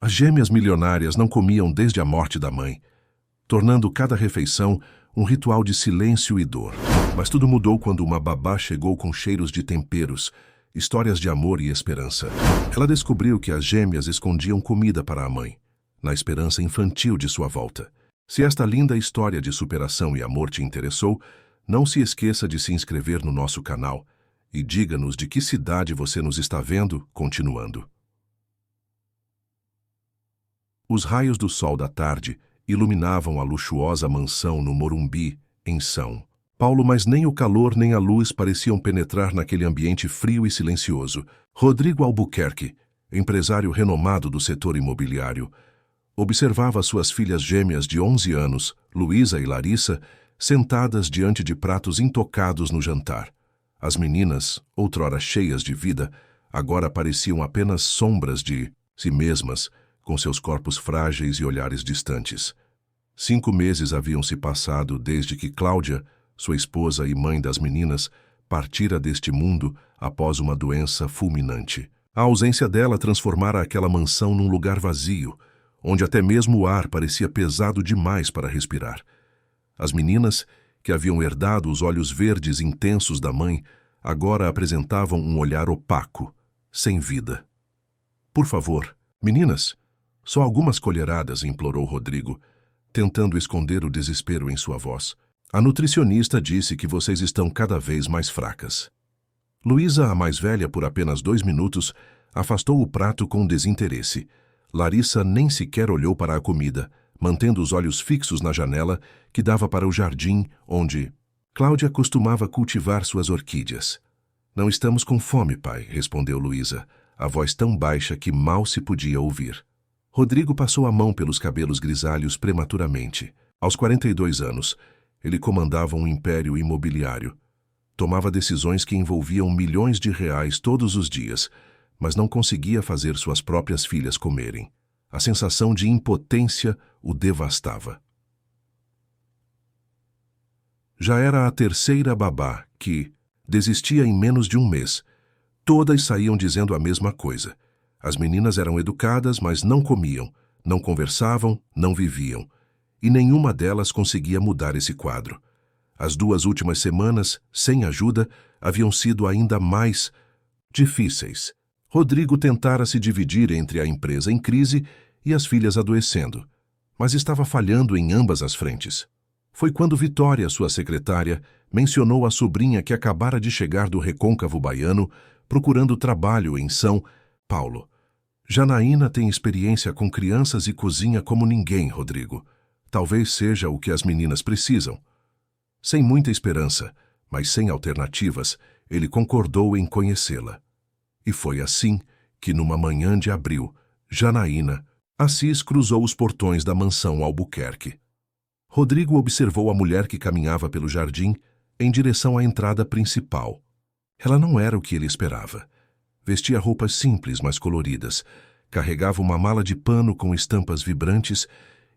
As gêmeas milionárias não comiam desde a morte da mãe, tornando cada refeição um ritual de silêncio e dor. Mas tudo mudou quando uma babá chegou com cheiros de temperos, histórias de amor e esperança. Ela descobriu que as gêmeas escondiam comida para a mãe, na esperança infantil de sua volta. Se esta linda história de superação e amor te interessou, não se esqueça de se inscrever no nosso canal e diga-nos de que cidade você nos está vendo, continuando. Os raios do sol da tarde iluminavam a luxuosa mansão no Morumbi, em São Paulo, mas nem o calor nem a luz pareciam penetrar naquele ambiente frio e silencioso. Rodrigo Albuquerque, empresário renomado do setor imobiliário, observava suas filhas gêmeas de 11 anos, Luísa e Larissa, sentadas diante de pratos intocados no jantar. As meninas, outrora cheias de vida, agora pareciam apenas sombras de si mesmas, com seus corpos frágeis e olhares distantes. 5 meses haviam se passado desde que Cláudia, sua esposa e mãe das meninas, partira deste mundo após uma doença fulminante. A ausência dela transformara aquela mansão num lugar vazio, onde até mesmo o ar parecia pesado demais para respirar. As meninas, que haviam herdado os olhos verdes intensos da mãe, agora apresentavam um olhar opaco, sem vida. "Por favor, meninas, só algumas colheradas", implorou Rodrigo, tentando esconder o desespero em sua voz. "A nutricionista disse que vocês estão cada vez mais fracas." Luísa, a mais velha por apenas 2 minutos, afastou o prato com desinteresse. Larissa nem sequer olhou para a comida, mantendo os olhos fixos na janela que dava para o jardim onde Cláudia costumava cultivar suas orquídeas. "Não estamos com fome, pai", respondeu Luísa, a voz tão baixa que mal se podia ouvir. Rodrigo passou a mão pelos cabelos grisalhos prematuramente. Aos 42 anos, ele comandava um império imobiliário. Tomava decisões que envolviam milhões de reais todos os dias, mas não conseguia fazer suas próprias filhas comerem. A sensação de impotência o devastava. Já era a 3ª babá que desistia em menos de 1 mês. Todas saíam dizendo a mesma coisa. As meninas eram educadas, mas não comiam, não conversavam, não viviam. E nenhuma delas conseguia mudar esse quadro. As 2 últimas semanas, sem ajuda, haviam sido ainda mais difíceis. Rodrigo tentara se dividir entre a empresa em crise e as filhas adoecendo, mas estava falhando em ambas as frentes. Foi quando Vitória, sua secretária, mencionou a sobrinha que acabara de chegar do recôncavo baiano, procurando trabalho em São Paulo. "Janaína tem experiência com crianças e cozinha como ninguém, Rodrigo. Talvez seja o que as meninas precisam." Sem muita esperança, mas sem alternativas, ele concordou em conhecê-la. E foi assim que, numa manhã de abril, Janaína, Assis cruzou os portões da mansão Albuquerque. Rodrigo observou a mulher que caminhava pelo jardim em direção à entrada principal. Ela não era o que ele esperava. Vestia roupas simples, mas coloridas, carregava uma mala de pano com estampas vibrantes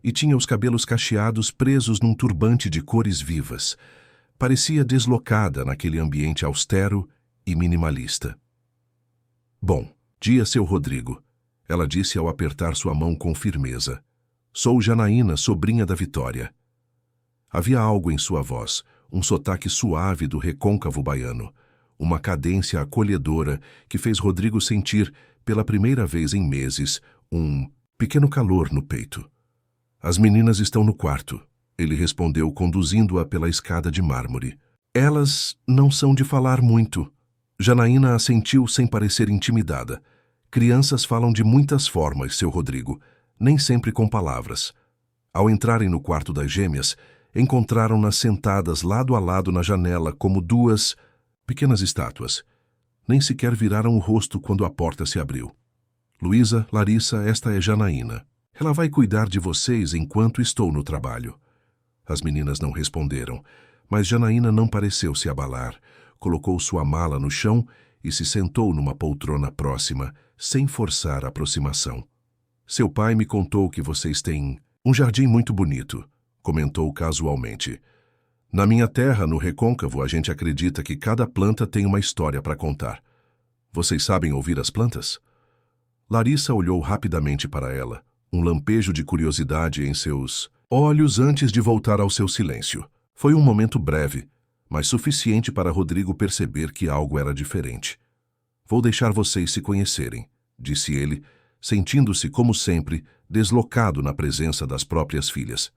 e tinha os cabelos cacheados presos num turbante de cores vivas. Parecia deslocada naquele ambiente austero e minimalista. "Bom dia, seu Rodrigo", ela disse ao apertar sua mão com firmeza. "Sou Janaína, sobrinha da Vitória." Havia algo em sua voz, um sotaque suave do recôncavo baiano, uma cadência acolhedora que fez Rodrigo sentir, pela primeira vez em meses, um pequeno calor no peito. "As meninas estão no quarto", ele respondeu, conduzindo-a pela escada de mármore. "Elas não são de falar muito." Janaína assentiu sem parecer intimidada. "Crianças falam de muitas formas, seu Rodrigo, nem sempre com palavras." Ao entrarem no quarto das gêmeas, encontraram-nas sentadas lado a lado na janela como 2 pequenas estátuas. Nem sequer viraram o rosto quando a porta se abriu. "Luísa, Larissa, esta é Janaína. Ela vai cuidar de vocês enquanto estou no trabalho." As meninas não responderam, mas Janaína não pareceu se abalar. Colocou sua mala no chão e se sentou numa poltrona próxima, sem forçar a aproximação. "Seu pai me contou que vocês têm um jardim muito bonito", comentou casualmente. "Na minha terra, no recôncavo, a gente acredita que cada planta tem uma história para contar. Vocês sabem ouvir as plantas?" Larissa olhou rapidamente para ela, um lampejo de curiosidade em seus olhos antes de voltar ao seu silêncio. Foi um momento breve, mas suficiente para Rodrigo perceber que algo era diferente. Vou deixar vocês se conhecerem, disse ele, sentindo-se, como sempre, deslocado na presença das próprias filhas.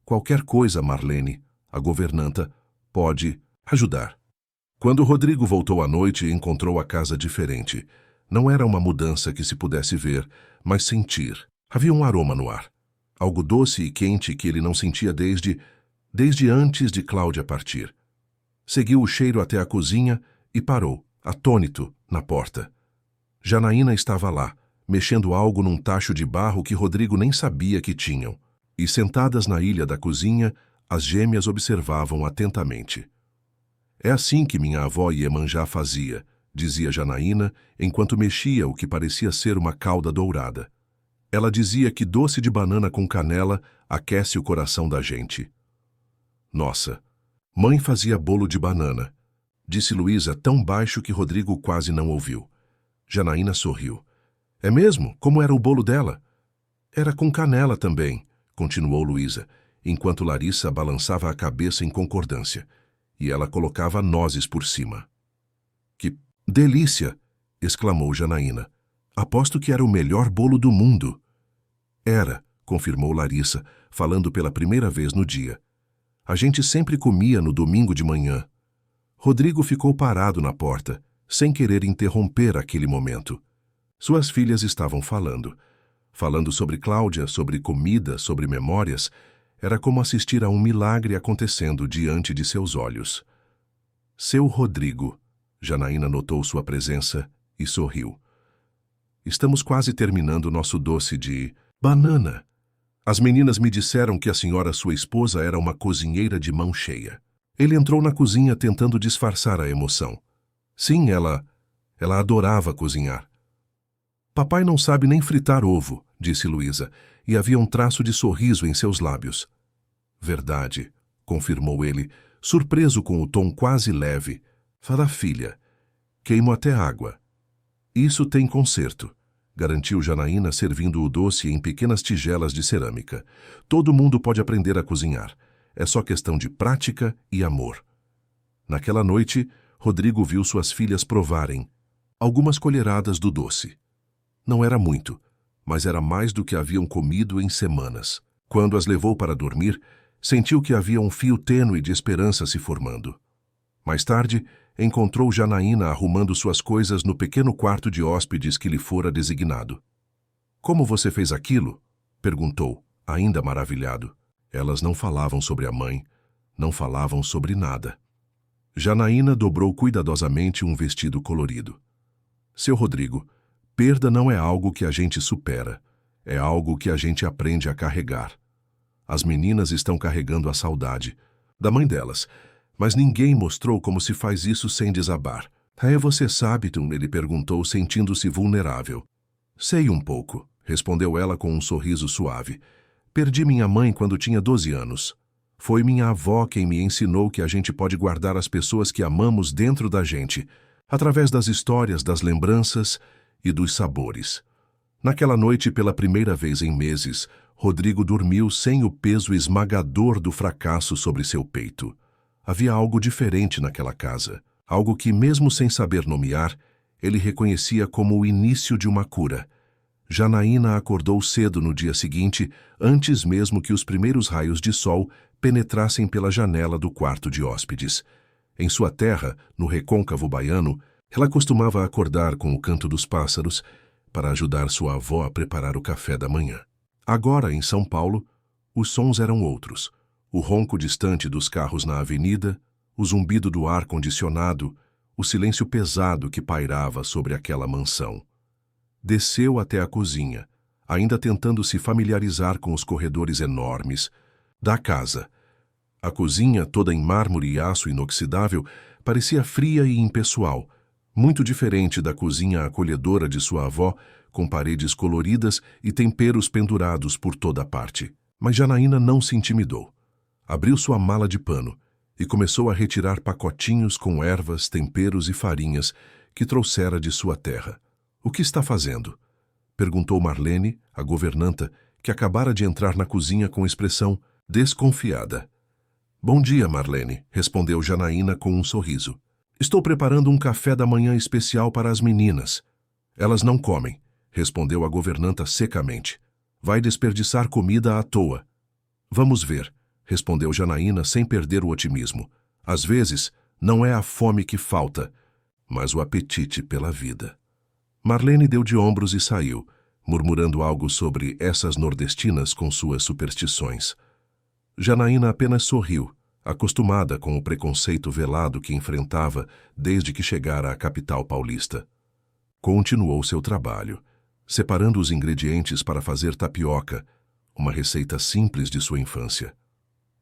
Qualquer coisa, Marlene, a governanta, pode ajudar. Quando Rodrigo voltou à noite, encontrou a casa diferente. Não era uma mudança que se pudesse ver, mas sentir. Havia um aroma no ar. Algo doce e quente que ele não sentia desde antes de Cláudia partir. Seguiu o cheiro até a cozinha e parou, atônito, na porta. Janaína estava lá, mexendo algo num tacho de barro que Rodrigo nem sabia que tinham. E sentadas na ilha da cozinha, as gêmeas observavam atentamente. É assim que minha avó Iemanjá fazia, dizia Janaína, enquanto mexia o que parecia ser uma calda dourada. Ela dizia que doce de banana com canela aquece o coração da gente. Nossa, mãe fazia bolo de banana, disse Luísa tão baixo que Rodrigo quase não ouviu. Janaína sorriu. É mesmo? Como era o bolo dela? Era com canela também, continuou Luísa, enquanto Larissa balançava a cabeça em concordância, e ela colocava nozes por cima. Que delícia! Exclamou Janaína. Aposto que era o melhor bolo do mundo. Era, confirmou Larissa, falando pela primeira vez no dia. A gente sempre comia no domingo de manhã. Rodrigo ficou parado na porta, sem querer interromper aquele momento. Suas filhas estavam falando. Falando sobre Cláudia, sobre comida, sobre memórias. Era como assistir a um milagre acontecendo diante de seus olhos. Seu Rodrigo. Janaína notou sua presença e sorriu. Estamos quase terminando nosso doce de banana. As meninas me disseram que a senhora, sua esposa, era uma cozinheira de mão cheia. Ele entrou na cozinha tentando disfarçar a emoção. Sim, ela adorava cozinhar. Papai não sabe nem fritar ovo, disse Luísa, e havia um traço de sorriso em seus lábios. Verdade, confirmou ele, surpreso com o tom quase leve. Fala, filha. Queimo até água. Isso tem conserto, garantiu Janaína, servindo o doce em pequenas tigelas de cerâmica. Todo mundo pode aprender a cozinhar. É só questão de prática e amor. Naquela noite, Rodrigo viu suas filhas provarem algumas colheradas do doce. Não era muito, mas era mais do que haviam comido em semanas. Quando as levou para dormir, sentiu que havia um fio tênue de esperança se formando. Mais tarde, encontrou Janaína arrumando suas coisas no pequeno quarto de hóspedes que lhe fora designado. Como você fez aquilo? Perguntou, ainda maravilhado. Elas não falavam sobre a mãe, não falavam sobre nada. Janaína dobrou cuidadosamente um vestido colorido. Seu Rodrigo, perda não é algo que a gente supera, é algo que a gente aprende a carregar. As meninas estão carregando a saudade da mãe delas, mas ninguém mostrou como se faz isso sem desabar. Você sabe, Tum? Ele perguntou, sentindo-se vulnerável. Sei um pouco, respondeu ela com um sorriso suave. Perdi minha mãe quando tinha 12 anos. Foi minha avó quem me ensinou que a gente pode guardar as pessoas que amamos dentro da gente, através das histórias, das lembranças e dos sabores. Naquela noite, pela primeira vez em meses, Rodrigo dormiu sem o peso esmagador do fracasso sobre seu peito. Havia algo diferente naquela casa, algo que, mesmo sem saber nomear, ele reconhecia como o início de uma cura. Janaína acordou cedo no dia seguinte, antes mesmo que os primeiros raios de sol penetrassem pela janela do quarto de hóspedes. Em sua terra, no recôncavo baiano, ela costumava acordar com o canto dos pássaros para ajudar sua avó a preparar o café da manhã. Agora, em São Paulo, os sons eram outros. O ronco distante dos carros na avenida, o zumbido do ar-condicionado, o silêncio pesado que pairava sobre aquela mansão. Desceu até a cozinha, ainda tentando se familiarizar com os corredores enormes da casa. A cozinha, toda em mármore e aço inoxidável, parecia fria e impessoal, muito diferente da cozinha acolhedora de sua avó, com paredes coloridas e temperos pendurados por toda parte. Mas Janaína não se intimidou. Abriu sua mala de pano e começou a retirar pacotinhos com ervas, temperos e farinhas que trouxera de sua terra. O que está fazendo? Perguntou Marlene, a governanta, que acabara de entrar na cozinha com expressão desconfiada. Bom dia, Marlene, respondeu Janaína com um sorriso. Estou preparando um café da manhã especial para as meninas. Elas não comem, respondeu a governanta secamente. Vai desperdiçar comida à toa. Vamos ver, respondeu Janaína sem perder o otimismo. Às vezes, não é a fome que falta, mas o apetite pela vida. Marlene deu de ombros e saiu, murmurando algo sobre essas nordestinas com suas superstições. Janaína apenas sorriu, acostumada com o preconceito velado que enfrentava desde que chegara à capital paulista. Continuou seu trabalho, separando os ingredientes para fazer tapioca, uma receita simples de sua infância.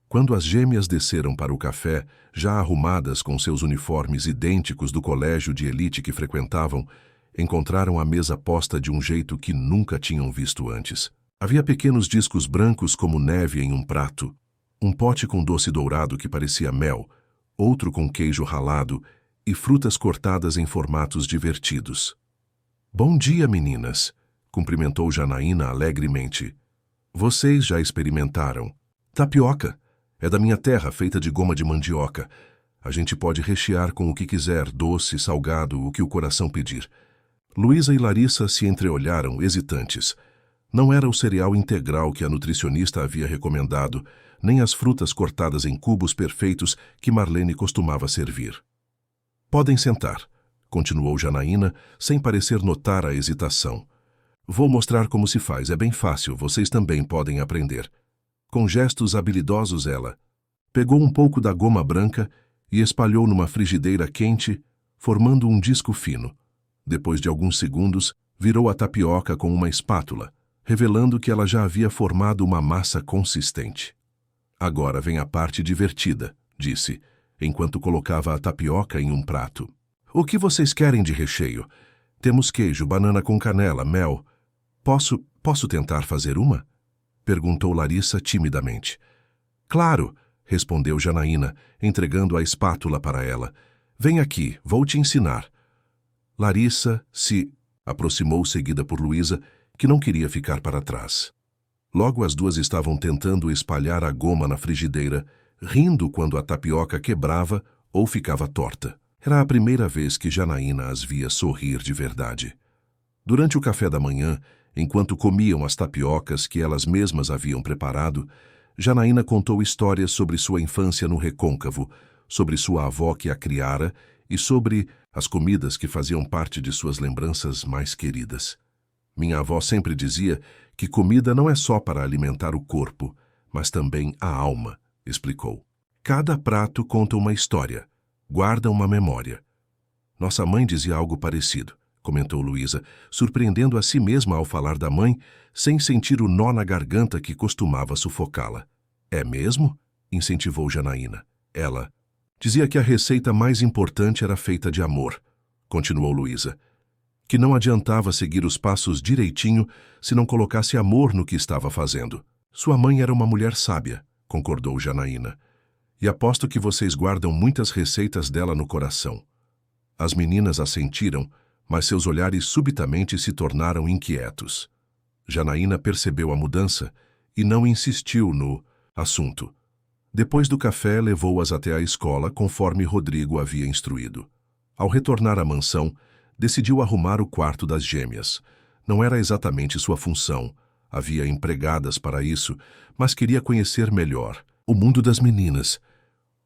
Quando as gêmeas desceram para o café, já arrumadas com seus uniformes idênticos do colégio de elite que frequentavam, encontraram a mesa posta de um jeito que nunca tinham visto antes. Havia pequenos discos brancos como neve em um prato, um pote com doce dourado que parecia mel, outro com queijo ralado e frutas cortadas em formatos divertidos. Bom dia, meninas, cumprimentou Janaína alegremente. Vocês já experimentaram? Tapioca. É da minha terra, feita de goma de mandioca. A gente pode rechear com o que quiser, doce, salgado, o que o coração pedir. Luísa e Larissa se entreolharam, hesitantes. Não era o cereal integral que a nutricionista havia recomendado, nem as frutas cortadas em cubos perfeitos que Marlene costumava servir. Podem sentar, continuou Janaína, sem parecer notar a hesitação. Vou mostrar como se faz, é bem fácil, vocês também podem aprender. Com gestos habilidosos ela pegou um pouco da goma branca e espalhou numa frigideira quente, formando um disco fino. Depois de alguns segundos, virou a tapioca com uma espátula, revelando que ela já havia formado uma massa consistente. Agora vem a parte divertida, disse, enquanto colocava a tapioca em um prato. O que vocês querem de recheio? Temos queijo, banana com canela, mel. Posso tentar fazer uma? Perguntou Larissa timidamente. Claro, respondeu Janaína, entregando a espátula para ela. Vem aqui, vou te ensinar. Larissa se aproximou seguida por Luísa, que não queria ficar para trás. Logo as duas estavam tentando espalhar a goma na frigideira, rindo quando a tapioca quebrava ou ficava torta. Era a primeira vez que Janaína as via sorrir de verdade. Durante o café da manhã, enquanto comiam as tapiocas que elas mesmas haviam preparado, Janaína contou histórias sobre sua infância no Recôncavo, sobre sua avó que a criara e sobre as comidas que faziam parte de suas lembranças mais queridas. Minha avó sempre dizia que comida não é só para alimentar o corpo, mas também a alma, explicou. Cada prato conta uma história, guarda uma memória. Nossa mãe dizia algo parecido, comentou Luísa, surpreendendo a si mesma ao falar da mãe, sem sentir o nó na garganta que costumava sufocá-la. É mesmo? Incentivou Janaína. Ela dizia que a receita mais importante era feita de amor, continuou Luísa. Que não adiantava seguir os passos direitinho se não colocasse amor no que estava fazendo. Sua mãe era uma mulher sábia, concordou Janaína. E aposto que vocês guardam muitas receitas dela no coração. As meninas assentiram, mas seus olhares subitamente se tornaram inquietos. Janaína percebeu a mudança e não insistiu no assunto. Depois do café, levou-as até a escola conforme Rodrigo havia instruído. Ao retornar à mansão, decidiu arrumar o quarto das gêmeas. Não era exatamente sua função. Havia empregadas para isso, mas queria conhecer melhor o mundo das meninas.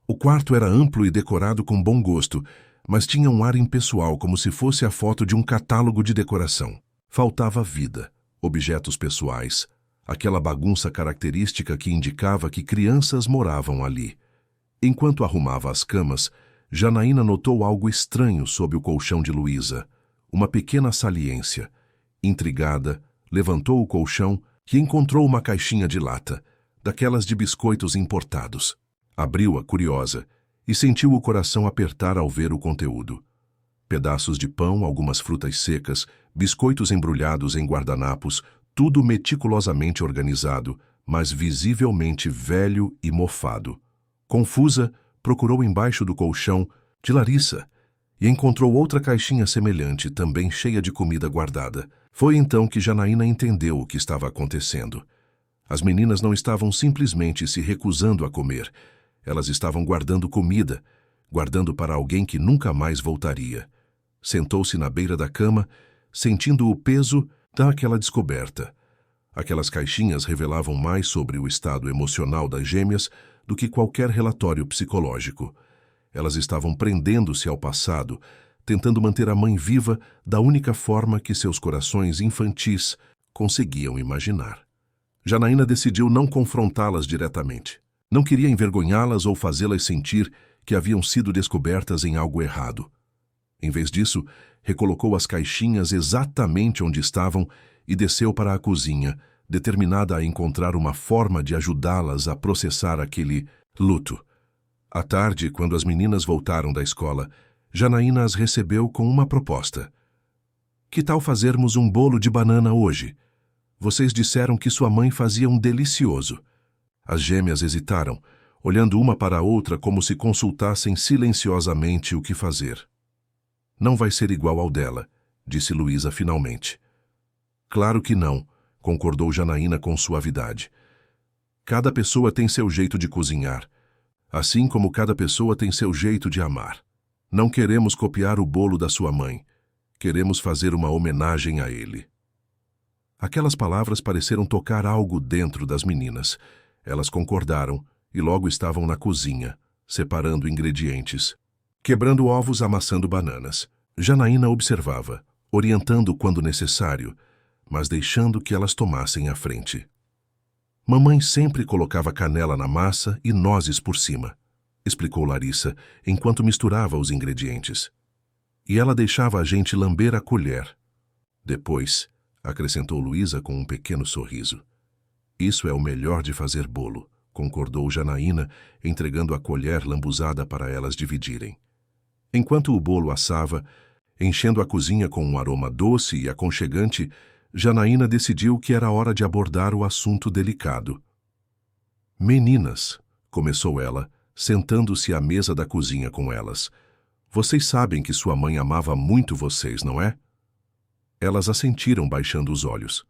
O quarto era amplo e decorado com bom gosto, mas tinha um ar impessoal, como se fosse a foto de um catálogo de decoração. Faltava vida, objetos pessoais, aquela bagunça característica que indicava que crianças moravam ali. Enquanto arrumava as camas, Janaína notou algo estranho sob o colchão de Luísa, uma pequena saliência. Intrigada, levantou o colchão e encontrou uma caixinha de lata, daquelas de biscoitos importados. Abriu-a, curiosa, e sentiu o coração apertar ao ver o conteúdo. Pedaços de pão, algumas frutas secas, biscoitos embrulhados em guardanapos, tudo meticulosamente organizado, mas visivelmente velho e mofado. Confusa, procurou embaixo do colchão de Larissa e encontrou outra caixinha semelhante, também cheia de comida guardada. Foi então que Janaína entendeu o que estava acontecendo. As meninas não estavam simplesmente se recusando a comer. Elas estavam guardando comida, guardando para alguém que nunca mais voltaria. Sentou-se na beira da cama, sentindo o peso daquela descoberta. Aquelas caixinhas revelavam mais sobre o estado emocional das gêmeas do que qualquer relatório psicológico. Elas estavam prendendo-se ao passado, tentando manter a mãe viva da única forma que seus corações infantis conseguiam imaginar. Janaína decidiu não confrontá-las diretamente. Não queria envergonhá-las ou fazê-las sentir que haviam sido descobertas em algo errado. Em vez disso, recolocou as caixinhas exatamente onde estavam e desceu para a cozinha, determinada a encontrar uma forma de ajudá-las a processar aquele luto. À tarde, quando as meninas voltaram da escola, Janaína as recebeu com uma proposta. Que tal fazermos um bolo de banana hoje? Vocês disseram que sua mãe fazia um delicioso. As gêmeas hesitaram, olhando uma para a outra como se consultassem silenciosamente o que fazer. Não vai ser igual ao dela, disse Luísa finalmente. Claro que não, concordou Janaína com suavidade. Cada pessoa tem seu jeito de cozinhar, assim como cada pessoa tem seu jeito de amar. Não queremos copiar o bolo da sua mãe. Queremos fazer uma homenagem a ele. Aquelas palavras pareceram tocar algo dentro das meninas. Elas concordaram e logo estavam na cozinha, separando ingredientes, quebrando ovos, amassando bananas. Janaína observava, orientando quando necessário, mas deixando que elas tomassem a frente. Mamãe sempre colocava canela na massa e nozes por cima, explicou Larissa, enquanto misturava os ingredientes. E ela deixava a gente lamber a colher. Depois, acrescentou Luísa com um pequeno sorriso. Isso é o melhor de fazer bolo, concordou Janaína, entregando a colher lambuzada para elas dividirem. Enquanto o bolo assava, enchendo a cozinha com um aroma doce e aconchegante, Janaína decidiu que era hora de abordar o assunto delicado. Meninas, começou ela, sentando-se à mesa da cozinha com elas. Vocês sabem que sua mãe amava muito vocês, não é? Elas assentiram baixando os olhos.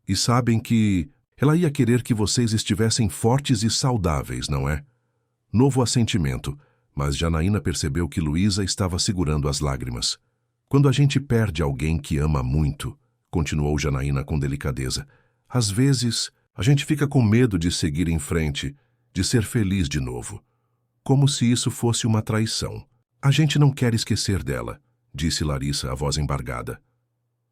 E sabem que ela ia querer que vocês estivessem fortes e saudáveis, não é? Novo assentimento, mas Janaína percebeu que Luísa estava segurando as lágrimas. Quando a gente perde alguém que ama muito, continuou Janaína com delicadeza, às vezes a gente fica com medo de seguir em frente, de ser feliz de novo. Como se isso fosse uma traição. A gente não quer esquecer dela, disse Larissa, a voz embargada.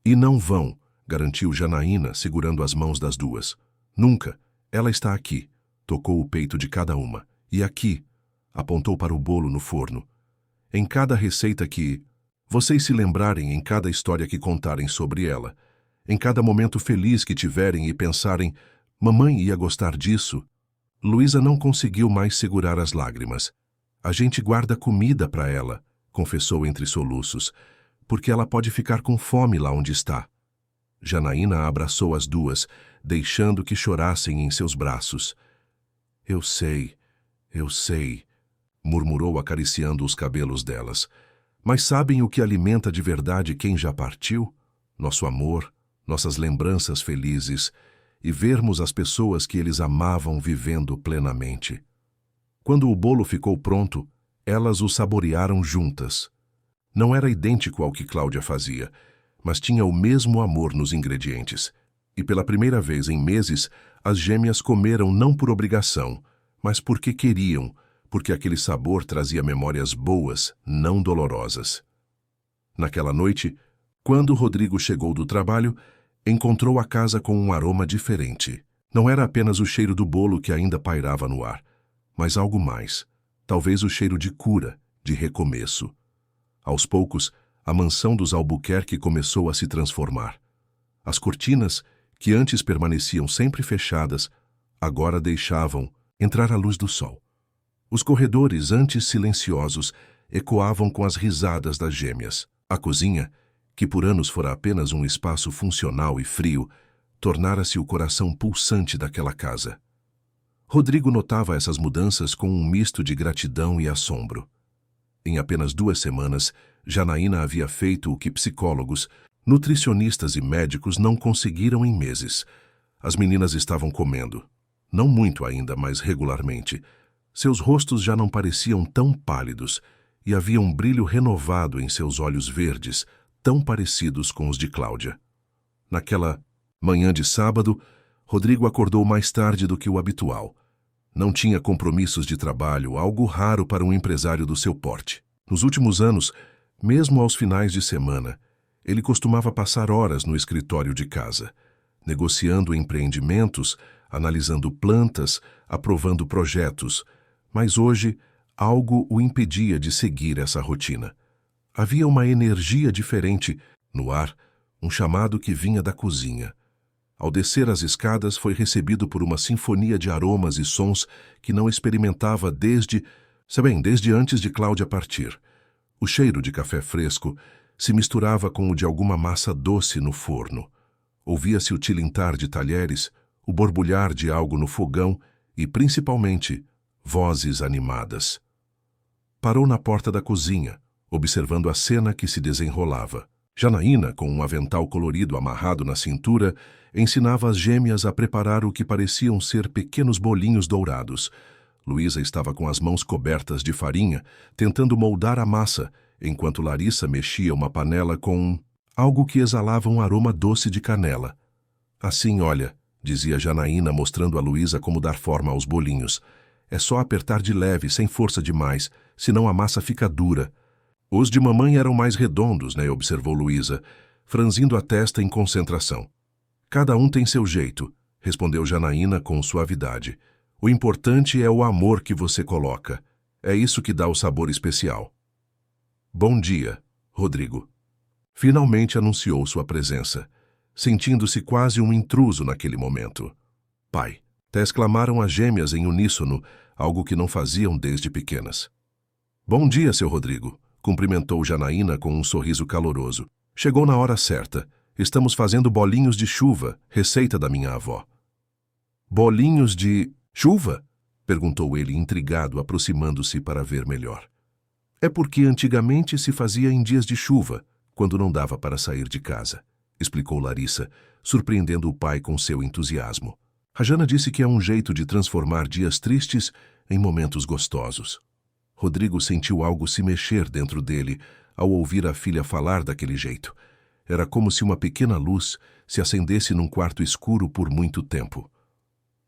E não vão, garantiu Janaína, segurando as mãos das duas. Nunca. Ela está aqui. Tocou o peito de cada uma. E aqui, apontou para o bolo no forno. Em cada receita que vocês se lembrarem, em cada história que contarem sobre ela, em cada momento feliz que tiverem e pensarem, mamãe ia gostar disso. Luísa não conseguiu mais segurar as lágrimas. A gente guarda comida para ela, confessou entre soluços, porque ela pode ficar com fome lá onde está. Janaína abraçou as duas, deixando que chorassem em seus braços. Eu sei, murmurou acariciando os cabelos delas. Mas sabem o que alimenta de verdade quem já partiu? Nosso amor, nossas lembranças felizes e vermos as pessoas que eles amavam vivendo plenamente. Quando o bolo ficou pronto, elas o saborearam juntas. Não era idêntico ao que Cláudia fazia, mas tinha o mesmo amor nos ingredientes. E pela primeira vez em meses, as gêmeas comeram não por obrigação, mas porque queriam, porque aquele sabor trazia memórias boas, não dolorosas. Naquela noite, quando Rodrigo chegou do trabalho, encontrou a casa com um aroma diferente. Não era apenas o cheiro do bolo que ainda pairava no ar, mas algo mais, talvez o cheiro de cura, de recomeço. Aos poucos, a mansão dos Albuquerque começou a se transformar. As cortinas, que antes permaneciam sempre fechadas, agora deixavam entrar a luz do sol. Os corredores, antes silenciosos, ecoavam com as risadas das gêmeas. A cozinha, que por anos fora apenas um espaço funcional e frio, tornara-se o coração pulsante daquela casa. Rodrigo notava essas mudanças com um misto de gratidão e assombro. Em apenas 2 semanas, Janaína havia feito o que psicólogos Nutricionistas e médicos não conseguiram em meses. As meninas estavam comendo. Não muito ainda, mas regularmente. Seus rostos já não pareciam tão pálidos e havia um brilho renovado em seus olhos verdes, tão parecidos com os de Cláudia. Naquela manhã de sábado, Rodrigo acordou mais tarde do que o habitual. Não tinha compromissos de trabalho, algo raro para um empresário do seu porte. Nos últimos anos, mesmo aos finais de semana, ele costumava passar horas no escritório de casa, negociando empreendimentos, analisando plantas, aprovando projetos, mas hoje algo o impedia de seguir essa rotina. Havia uma energia diferente no ar, um chamado que vinha da cozinha. Ao descer as escadas, foi recebido por uma sinfonia de aromas e sons que não experimentava desde antes de Cláudia partir. O cheiro de café fresco se misturava com o de alguma massa doce no forno. Ouvia-se o tilintar de talheres, o borbulhar de algo no fogão e, principalmente, vozes animadas. Parou na porta da cozinha, observando a cena que se desenrolava. Janaína, com um avental colorido amarrado na cintura, ensinava as gêmeas a preparar o que pareciam ser pequenos bolinhos dourados. Luísa estava com as mãos cobertas de farinha, tentando moldar a massa, enquanto Larissa mexia uma panela com algo que exalava um aroma doce de canela. Assim, olha, dizia Janaína, mostrando a Luísa como dar forma aos bolinhos. É só apertar de leve, sem força demais, senão a massa fica dura. Os de mamãe eram mais redondos, né? Observou Luísa, franzindo a testa em concentração. Cada um tem seu jeito, respondeu Janaína com suavidade. O importante é o amor que você coloca. É isso que dá o sabor especial. Bom dia, Rodrigo. Finalmente anunciou sua presença, sentindo-se quase um intruso naquele momento. Pai, exclamaram as gêmeas em uníssono, algo que não faziam desde pequenas. Bom dia, seu Rodrigo, cumprimentou Janaína com um sorriso caloroso. Chegou na hora certa. Estamos fazendo bolinhos de chuva, receita da minha avó. Bolinhos de chuva? Perguntou ele intrigado, aproximando-se para ver melhor. É porque antigamente se fazia em dias de chuva, quando não dava para sair de casa, explicou Larissa, surpreendendo o pai com seu entusiasmo. A Jana disse que é um jeito de transformar dias tristes em momentos gostosos. Rodrigo sentiu algo se mexer dentro dele ao ouvir a filha falar daquele jeito. Era como se uma pequena luz se acendesse num quarto escuro por muito tempo.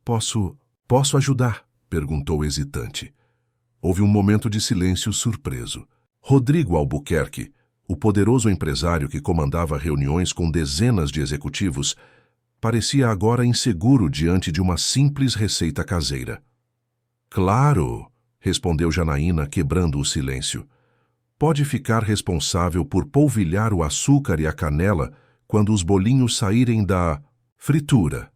Posso ajudar? Perguntou hesitante. Houve um momento de silêncio surpreso. Rodrigo Albuquerque, o poderoso empresário que comandava reuniões com dezenas de executivos, parecia agora inseguro diante de uma simples receita caseira. Claro, respondeu Janaína, quebrando o silêncio. Pode ficar responsável por polvilhar o açúcar e a canela quando os bolinhos saírem da fritura.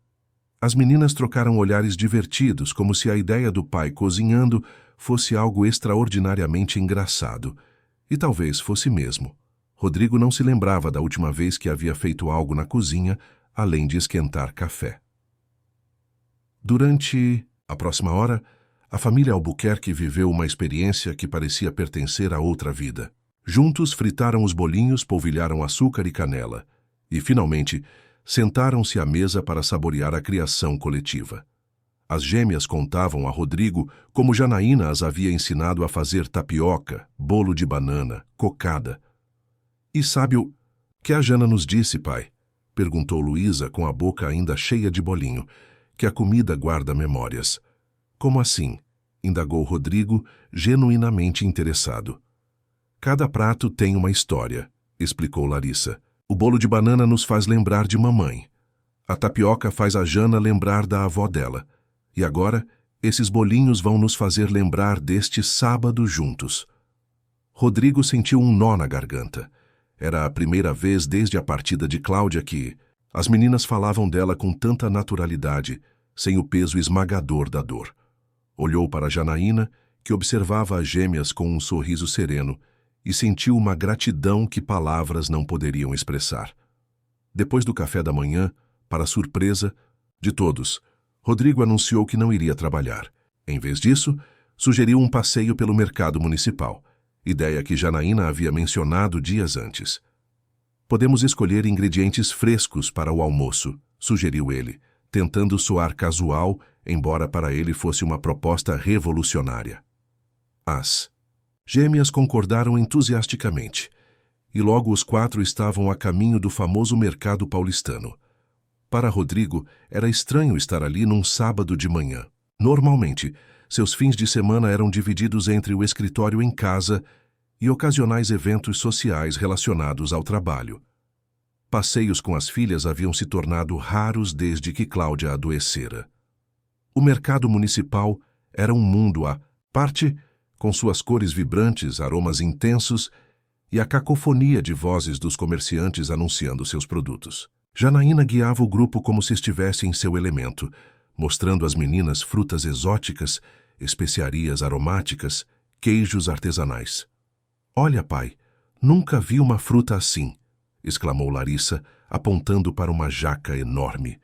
As meninas trocaram olhares divertidos, como se a ideia do pai cozinhando fosse algo extraordinariamente engraçado. E talvez fosse mesmo. Rodrigo não se lembrava da última vez que havia feito algo na cozinha, além de esquentar café. Durante a próxima hora, a família Albuquerque viveu uma experiência que parecia pertencer a outra vida. Juntos fritaram os bolinhos, polvilharam açúcar e canela. E, finalmente, sentaram-se à mesa para saborear a criação coletiva. As gêmeas contavam a Rodrigo como Janaína as havia ensinado a fazer tapioca, bolo de banana, cocada. E sabe o que a Jana nos disse, pai? Perguntou Luísa com a boca ainda cheia de bolinho, que a comida guarda memórias. Como assim? Indagou Rodrigo, genuinamente interessado. Cada prato tem uma história, explicou Larissa. O bolo de banana nos faz lembrar de mamãe. A tapioca faz a Jana lembrar da avó dela. E agora, esses bolinhos vão nos fazer lembrar deste sábado juntos. Rodrigo sentiu um nó na garganta. Era a primeira vez desde a partida de Cláudia que as meninas falavam dela com tanta naturalidade, sem o peso esmagador da dor. Olhou para Janaína, que observava as gêmeas com um sorriso sereno, e sentiu uma gratidão que palavras não poderiam expressar. Depois do café da manhã, para surpresa de todos, Rodrigo anunciou que não iria trabalhar. Em vez disso, sugeriu um passeio pelo mercado municipal, ideia que Janaína havia mencionado dias antes. Podemos escolher ingredientes frescos para o almoço, sugeriu ele, tentando soar casual, embora para ele fosse uma proposta revolucionária. As gêmeas concordaram entusiasticamente, e logo os 4 estavam a caminho do famoso mercado paulistano. Para Rodrigo, era estranho estar ali num sábado de manhã. Normalmente, seus fins de semana eram divididos entre o escritório em casa e ocasionais eventos sociais relacionados ao trabalho. Passeios com as filhas haviam se tornado raros desde que Cláudia adoecera. O mercado municipal era um mundo à parte, com suas cores vibrantes, aromas intensos e a cacofonia de vozes dos comerciantes anunciando seus produtos. Janaína guiava o grupo como se estivesse em seu elemento, mostrando às meninas frutas exóticas, especiarias aromáticas, queijos artesanais. "Olha, pai, nunca vi uma fruta assim", exclamou Larissa, apontando para uma jaca enorme.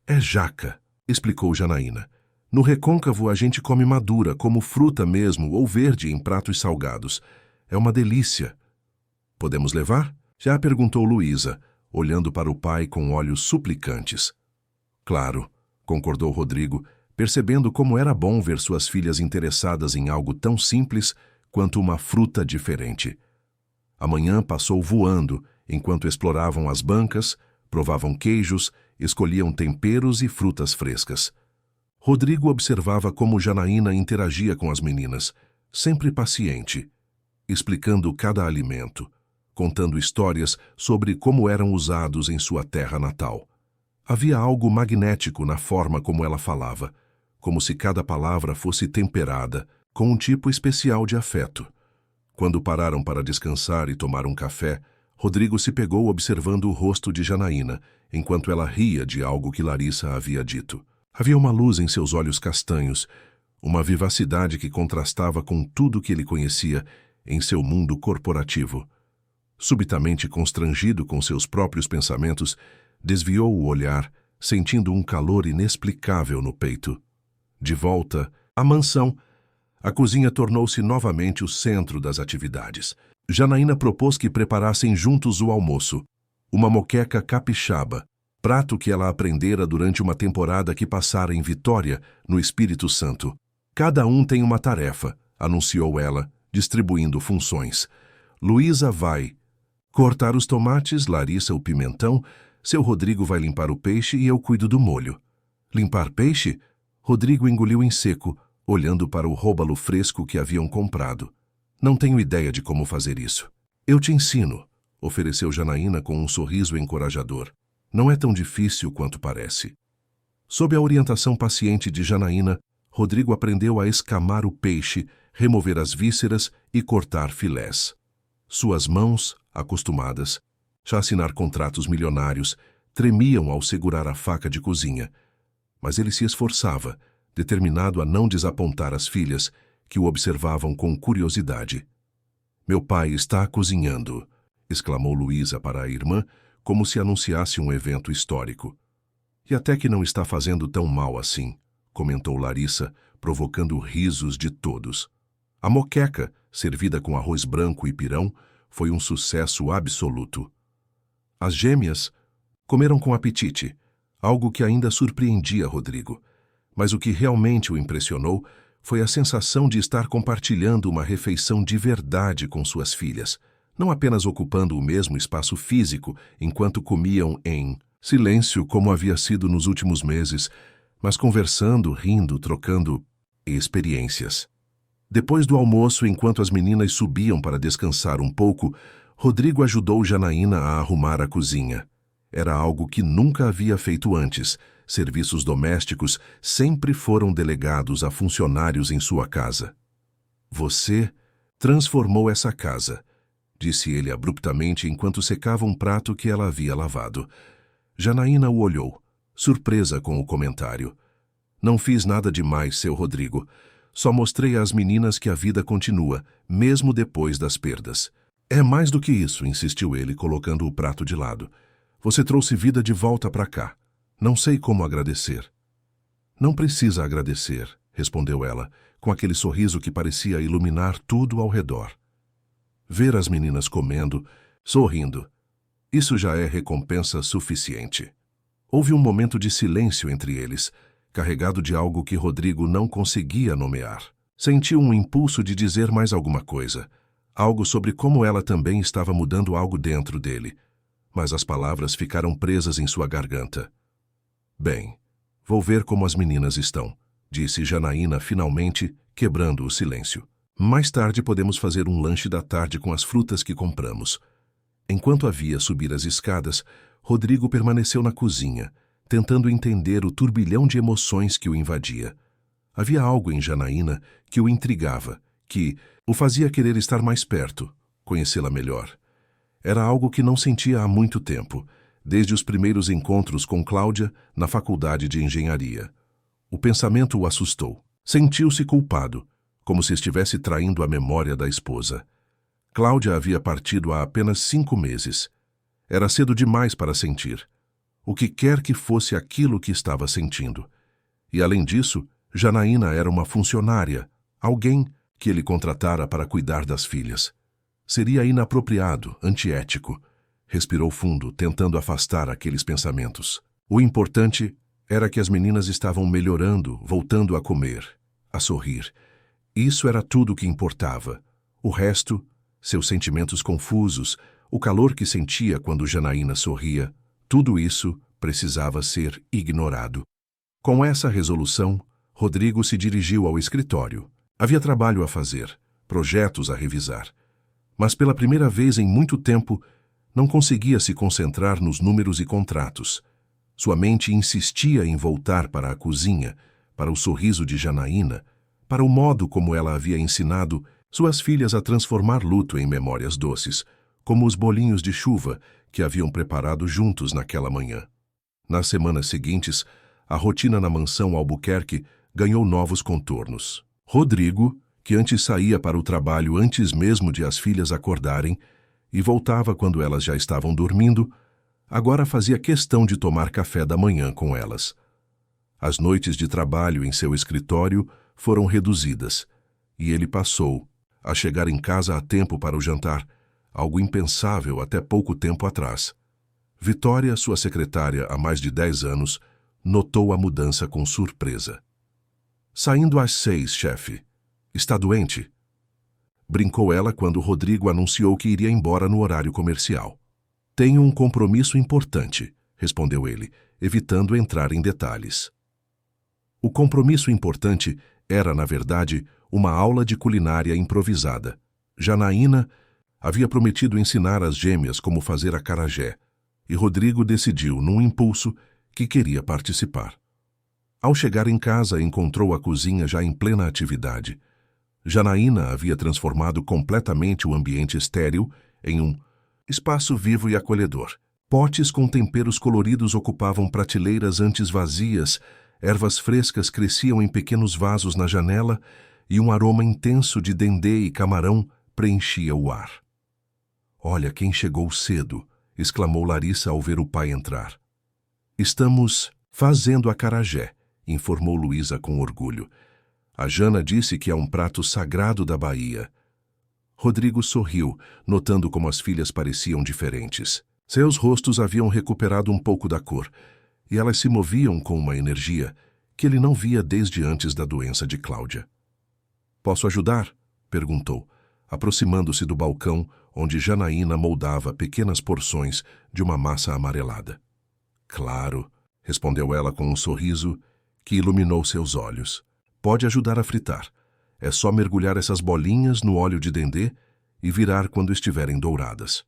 "É jaca", explicou Janaína. "No recôncavo a gente come madura, como fruta mesmo, ou verde em pratos salgados. É uma delícia." "Podemos levar?" já perguntou Luísa, olhando para o pai com olhos suplicantes. "Claro", concordou Rodrigo, percebendo como era bom ver suas filhas interessadas em algo tão simples quanto uma fruta diferente. A manhã passou voando, enquanto exploravam as bancas, provavam queijos, escolhiam temperos e frutas frescas. Rodrigo observava como Janaína interagia com as meninas, sempre paciente, explicando cada alimento, contando histórias sobre como eram usados em sua terra natal. Havia algo magnético na forma como ela falava, como se cada palavra fosse temperada com um tipo especial de afeto. Quando pararam para descansar e tomar um café, Rodrigo se pegou observando o rosto de Janaína, enquanto ela ria de algo que Larissa havia dito. Havia uma luz em seus olhos castanhos, uma vivacidade que contrastava com tudo que ele conhecia em seu mundo corporativo. Subitamente constrangido com seus próprios pensamentos, desviou o olhar, sentindo um calor inexplicável no peito. De volta à mansão, a cozinha tornou-se novamente o centro das atividades. Janaína propôs que preparassem juntos o almoço, uma moqueca capixaba, prato que ela aprendera durante uma temporada que passara em Vitória, no Espírito Santo. "Cada um tem uma tarefa", anunciou ela, distribuindo funções. "Luísa vai cortar os tomates, Larissa o pimentão, seu Rodrigo vai limpar o peixe e eu cuido do molho." "Limpar peixe?" Rodrigo engoliu em seco, olhando para o róbalo fresco que haviam comprado. "Não tenho ideia de como fazer isso." "Eu te ensino", ofereceu Janaína com um sorriso encorajador. "Não é tão difícil quanto parece." Sob a orientação paciente de Janaína, Rodrigo aprendeu a escamar o peixe, remover as vísceras e cortar filés. Suas mãos, acostumadas a assinar contratos milionários, tremiam ao segurar a faca de cozinha, mas ele se esforçava, determinado a não desapontar as filhas, que o observavam com curiosidade. "Meu pai está cozinhando", exclamou Luísa para a irmã, como se anunciasse um evento histórico. "E até que não está fazendo tão mal assim", comentou Larissa, provocando risos de todos. A moqueca, servida com arroz branco e pirão, foi um sucesso absoluto. As gêmeas comeram com apetite, algo que ainda surpreendia Rodrigo. Mas o que realmente o impressionou foi a sensação de estar compartilhando uma refeição de verdade com suas filhas, não apenas ocupando o mesmo espaço físico enquanto comiam em silêncio como havia sido nos últimos meses, mas conversando, rindo, trocando experiências. Depois do almoço, enquanto as meninas subiam para descansar um pouco, Rodrigo ajudou Janaína a arrumar a cozinha. Era algo que nunca havia feito antes. Serviços domésticos sempre foram delegados a funcionários em sua casa. "Você transformou essa casa", disse ele abruptamente enquanto secava um prato que ela havia lavado. Janaína o olhou, surpresa com o comentário. "Não fiz nada demais, seu Rodrigo. Só mostrei às meninas que a vida continua, mesmo depois das perdas." "É mais do que isso", insistiu ele, colocando o prato de lado. "Você trouxe vida de volta para cá. Não sei como agradecer." "Não precisa agradecer", respondeu ela, com aquele sorriso que parecia iluminar tudo ao redor. Ver as meninas comendo, sorrindo, Isso já é recompensa suficiente. Houve um momento de silêncio entre eles, carregado de algo que Rodrigo não conseguia nomear. Sentiu um impulso de dizer mais alguma coisa, algo sobre como ela também estava mudando algo dentro dele, mas as palavras ficaram presas em sua garganta. Bem, vou ver como as meninas estão, disse Janaína finalmente, quebrando o silêncio. Mais tarde podemos fazer um lanche da tarde com as frutas que compramos. Enquanto havia subir as escadas, Rodrigo permaneceu na cozinha, tentando entender o turbilhão de emoções que o invadia. Havia algo em Janaína que o intrigava, que o fazia querer estar mais perto, conhecê-la melhor. Era algo que não sentia há muito tempo, desde os primeiros encontros com Cláudia na faculdade de engenharia. O pensamento o assustou. Sentiu-se culpado, como se estivesse traindo a memória da esposa. Cláudia havia partido há apenas 5 meses. Era cedo demais para sentir. O que quer que fosse aquilo que estava sentindo. E, além disso, Janaína era uma funcionária, alguém que ele contratara para cuidar das filhas. Seria inapropriado, antiético. Respirou fundo, tentando afastar aqueles pensamentos. O importante era que as meninas estavam melhorando, voltando a comer, a sorrir. Isso era tudo o que importava. O resto, seus sentimentos confusos, o calor que sentia quando Janaína sorria, tudo isso precisava ser ignorado. Com essa resolução, Rodrigo se dirigiu ao escritório. Havia trabalho a fazer, projetos a revisar. Mas pela primeira vez em muito tempo, não conseguia se concentrar nos números e contratos. Sua mente insistia em voltar para a cozinha, para o sorriso de Janaína, para o modo como ela havia ensinado suas filhas a transformar luto em memórias doces, como os bolinhos de chuva que haviam preparado juntos naquela manhã. Nas semanas seguintes, a rotina na mansão Albuquerque ganhou novos contornos. Rodrigo, que antes saía para o trabalho antes mesmo de as filhas acordarem e voltava quando elas já estavam dormindo, agora fazia questão de tomar café da manhã com elas. As noites de trabalho em seu escritório foram reduzidas, e ele passou a chegar em casa a tempo para o jantar, algo impensável até pouco tempo atrás. Vitória, sua secretária há mais de 10 anos, notou a mudança com surpresa. Saindo às 6, chefe. Está doente? Brincou ela quando Rodrigo anunciou que iria embora no horário comercial. Tenho um compromisso importante, respondeu ele, evitando entrar em detalhes. O compromisso importante era, na verdade, uma aula de culinária improvisada. Janaína havia prometido ensinar às gêmeas como fazer acarajé, e Rodrigo decidiu, num impulso, que queria participar. Ao chegar em casa, encontrou a cozinha já em plena atividade. Janaína havia transformado completamente o ambiente estéril em um espaço vivo e acolhedor. Potes com temperos coloridos ocupavam prateleiras antes vazias, ervas frescas cresciam em pequenos vasos na janela e um aroma intenso de dendê e camarão preenchia o ar. "Olha quem chegou cedo", exclamou Larissa ao ver o pai entrar. "Estamos fazendo acarajé", informou Luísa com orgulho. A Jana disse que é um prato sagrado da Bahia. Rodrigo sorriu, notando como as filhas pareciam diferentes. Seus rostos haviam recuperado um pouco da cor, e elas se moviam com uma energia que ele não via desde antes da doença de Cláudia. "Posso ajudar?", perguntou, aproximando-se do balcão onde Janaína moldava pequenas porções de uma massa amarelada. "Claro", respondeu ela com um sorriso que iluminou seus olhos. "Pode ajudar a fritar. É só mergulhar essas bolinhas no óleo de dendê e virar quando estiverem douradas."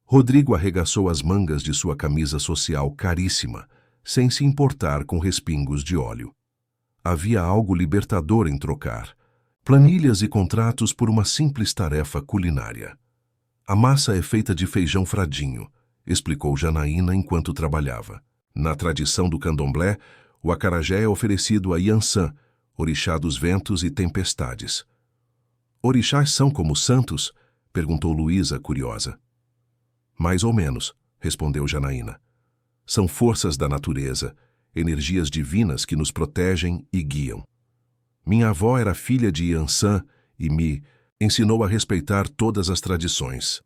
Rodrigo arregaçou as mangas de sua camisa social caríssima, sem se importar com respingos de óleo. Havia algo libertador em trocar planilhas e contratos por uma simples tarefa culinária. "A massa é feita de feijão fradinho", explicou Janaína enquanto trabalhava. Na tradição do candomblé, o acarajé é oferecido a Iansã, orixá dos ventos e tempestades. "Orixás são como santos?", perguntou Luísa, curiosa. "Mais ou menos", respondeu Janaína. "São forças da natureza, energias divinas que nos protegem e guiam. Minha avó era filha de Iansã e me ensinou a respeitar todas as tradições."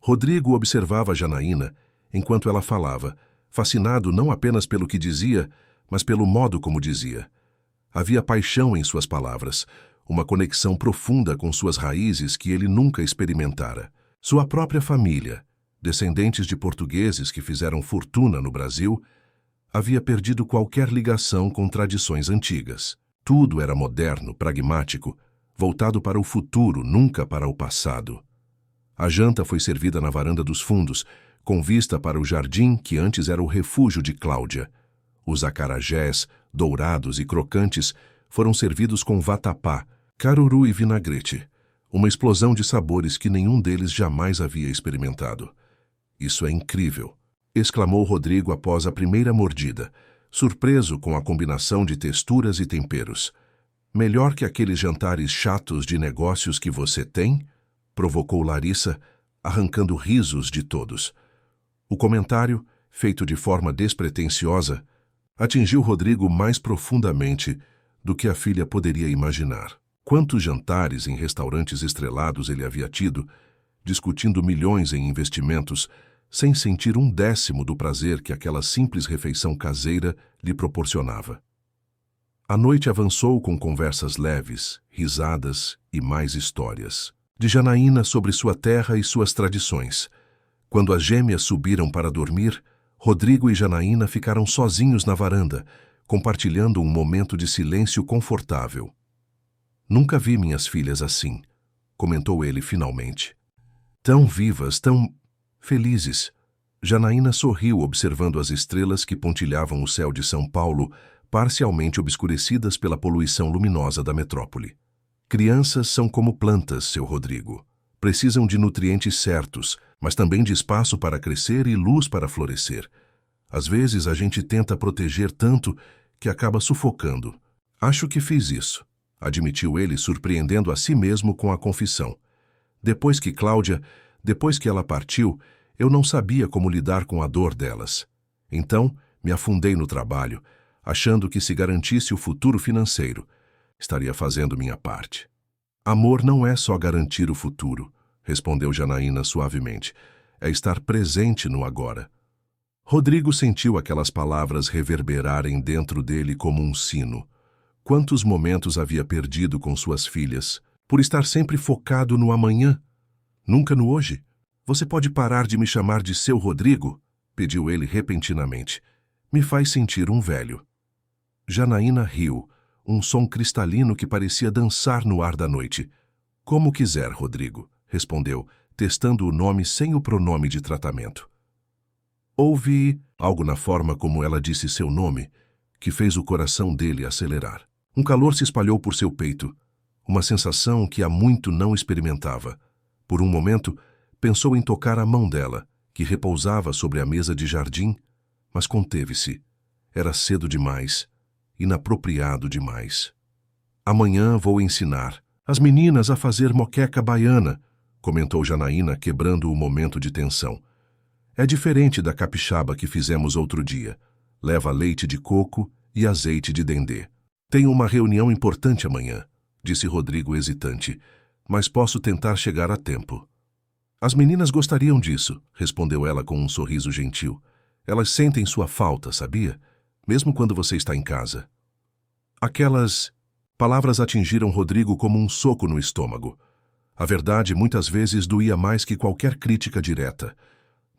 Rodrigo observava Janaína enquanto ela falava, fascinado não apenas pelo que dizia, mas pelo modo como dizia. Havia paixão em suas palavras, uma conexão profunda com suas raízes que ele nunca experimentara. Sua própria família, descendentes de portugueses que fizeram fortuna no Brasil, havia perdido qualquer ligação com tradições antigas. Tudo era moderno, pragmático, voltado para o futuro, nunca para o passado. A janta foi servida na varanda dos fundos, com vista para o jardim que antes era o refúgio de Cláudia. Os acarajés, dourados e crocantes, foram servidos com vatapá, caruru e vinagrete, uma explosão de sabores que nenhum deles jamais havia experimentado. "Isso é incrível!" exclamou Rodrigo após a primeira mordida, surpreso com a combinação de texturas e temperos. "Melhor que aqueles jantares chatos de negócios que você tem?" provocou Larissa, arrancando risos de todos. O comentário, feito de forma despretensiosa, atingiu Rodrigo mais profundamente do que a filha poderia imaginar. Quantos jantares em restaurantes estrelados ele havia tido, discutindo milhões em investimentos, sem sentir 1/10 do prazer que aquela simples refeição caseira lhe proporcionava. A noite avançou com conversas leves, risadas e mais histórias. De Janaína sobre sua terra e suas tradições. Quando as gêmeas subiram para dormir, Rodrigo e Janaína ficaram sozinhos na varanda, compartilhando um momento de silêncio confortável. "Nunca vi minhas filhas assim", comentou ele finalmente. "Tão vivas, tão felizes." Janaína sorriu observando as estrelas que pontilhavam o céu de São Paulo, parcialmente obscurecidas pela poluição luminosa da metrópole. "Crianças são como plantas, seu Rodrigo. Precisam de nutrientes certos, mas também de espaço para crescer e luz para florescer. Às vezes a gente tenta proteger tanto que acaba sufocando. Acho que fiz isso", admitiu ele, surpreendendo a si mesmo com a confissão. Depois que ela partiu, eu não sabia como lidar com a dor delas. Então, me afundei no trabalho, achando que se garantisse o futuro financeiro, estaria fazendo minha parte. "Amor não é só garantir o futuro", respondeu Janaína suavemente. "É estar presente no agora." Rodrigo sentiu aquelas palavras reverberarem dentro dele como um sino. Quantos momentos havia perdido com suas filhas, por estar sempre focado no amanhã, nunca no hoje? "Você pode parar de me chamar de seu Rodrigo?" pediu ele repentinamente. "Me faz sentir um velho." Janaína riu, um som cristalino que parecia dançar no ar da noite. "Como quiser, Rodrigo", respondeu, testando o nome sem o pronome de tratamento. Houve algo na forma como ela disse seu nome que fez o coração dele acelerar. Um calor se espalhou por seu peito, uma sensação que há muito não experimentava. Por um momento, pensou em tocar a mão dela, que repousava sobre a mesa de jardim, mas conteve-se. Era cedo demais, inapropriado demais. "Amanhã vou ensinar as meninas a fazer moqueca baiana", comentou Janaína, quebrando o momento de tensão. "É diferente da capixaba que fizemos outro dia. Leva leite de coco e azeite de dendê." "Tenho uma reunião importante amanhã", disse Rodrigo hesitante, "mas posso tentar chegar a tempo." "As meninas gostariam disso", respondeu ela com um sorriso gentil. "Elas sentem sua falta, sabia? Mesmo quando você está em casa." Aquelas palavras atingiram Rodrigo como um soco no estômago. A verdade muitas vezes doía mais que qualquer crítica direta.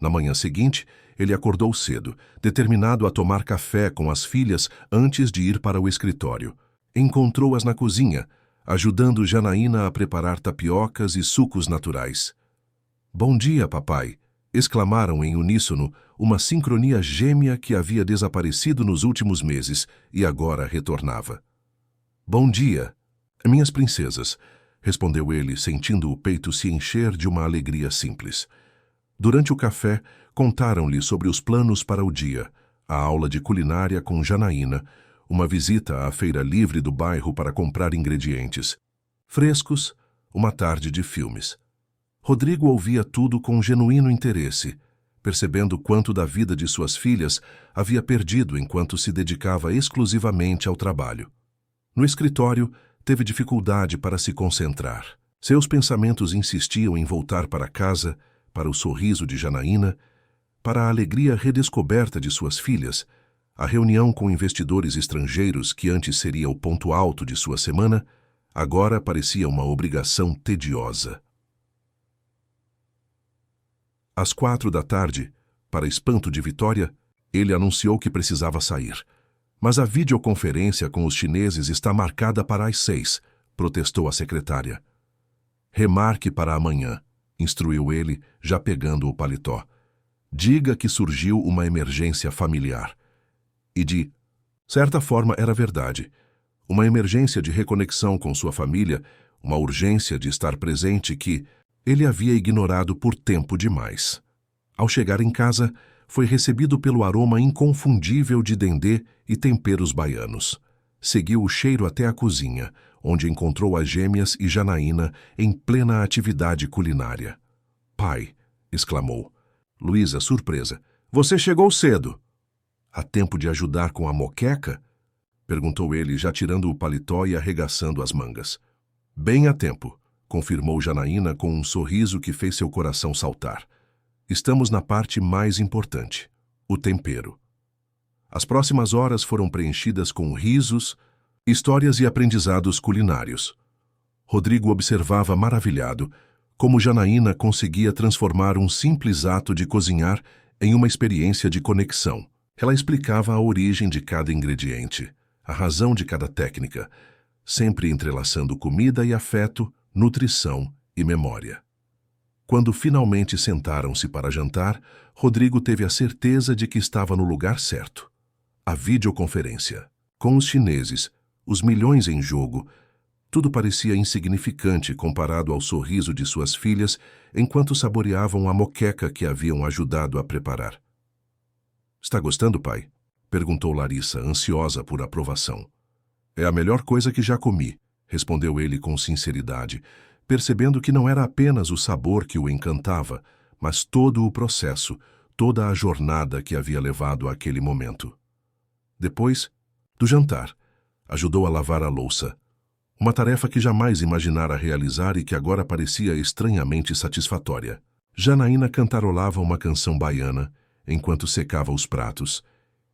Na manhã seguinte, ele acordou cedo, determinado a tomar café com as filhas antes de ir para o escritório. Encontrou-as na cozinha, ajudando Janaína a preparar tapiocas e sucos naturais. "Bom dia, papai", exclamaram em uníssono, uma sincronia gêmea que havia desaparecido nos últimos meses e agora retornava. "Bom dia, minhas princesas", respondeu ele, sentindo o peito se encher de uma alegria simples. Durante o café, contaram-lhe sobre os planos para o dia, a aula de culinária com Janaína, uma visita à feira livre do bairro para comprar ingredientes, frescos, uma tarde de filmes. Rodrigo ouvia tudo com genuíno interesse, percebendo quanto da vida de suas filhas havia perdido enquanto se dedicava exclusivamente ao trabalho. No escritório, teve dificuldade para se concentrar. Seus pensamentos insistiam em voltar para casa, para o sorriso de Janaína, para a alegria redescoberta de suas filhas, a reunião com investidores estrangeiros que antes seria o ponto alto de sua semana, agora parecia uma obrigação tediosa. Às 4 da tarde, para espanto de Vitória, ele anunciou que precisava sair. Mas a videoconferência com os chineses está marcada para as 6, protestou a secretária. Remarque para amanhã, instruiu ele, já pegando o paletó. Diga que surgiu uma emergência familiar. E de certa forma era verdade. Uma emergência de reconexão com sua família, uma urgência de estar presente que ele havia ignorado por tempo demais. Ao chegar em casa, foi recebido pelo aroma inconfundível de dendê e temperos baianos. Seguiu o cheiro até a cozinha, onde encontrou as gêmeas e Janaína em plena atividade culinária. "Pai", exclamou. Luísa, surpresa. "Você chegou cedo." "Há tempo de ajudar com a moqueca?" perguntou ele, já tirando o paletó e arregaçando as mangas. "Bem a tempo", confirmou Janaína com um sorriso que fez seu coração saltar. "Estamos na parte mais importante, o tempero." As próximas horas foram preenchidas com risos, histórias e aprendizados culinários. Rodrigo observava maravilhado como Janaína conseguia transformar um simples ato de cozinhar em uma experiência de conexão. Ela explicava a origem de cada ingrediente, a razão de cada técnica, sempre entrelaçando comida e afeto, nutrição e memória. Quando finalmente sentaram-se para jantar, Rodrigo teve a certeza de que estava no lugar certo. A videoconferência. Com os chineses, os milhões em jogo, tudo parecia insignificante comparado ao sorriso de suas filhas enquanto saboreavam a moqueca que haviam ajudado a preparar. "Está gostando, pai?" perguntou Larissa, ansiosa por aprovação. "É a melhor coisa que já comi", respondeu ele com sinceridade, percebendo que não era apenas o sabor que o encantava, mas todo o processo, toda a jornada que havia levado àquele momento. Depois do jantar, ajudou a lavar a louça, uma tarefa que jamais imaginara realizar e que agora parecia estranhamente satisfatória. Janaína cantarolava uma canção baiana enquanto secava os pratos,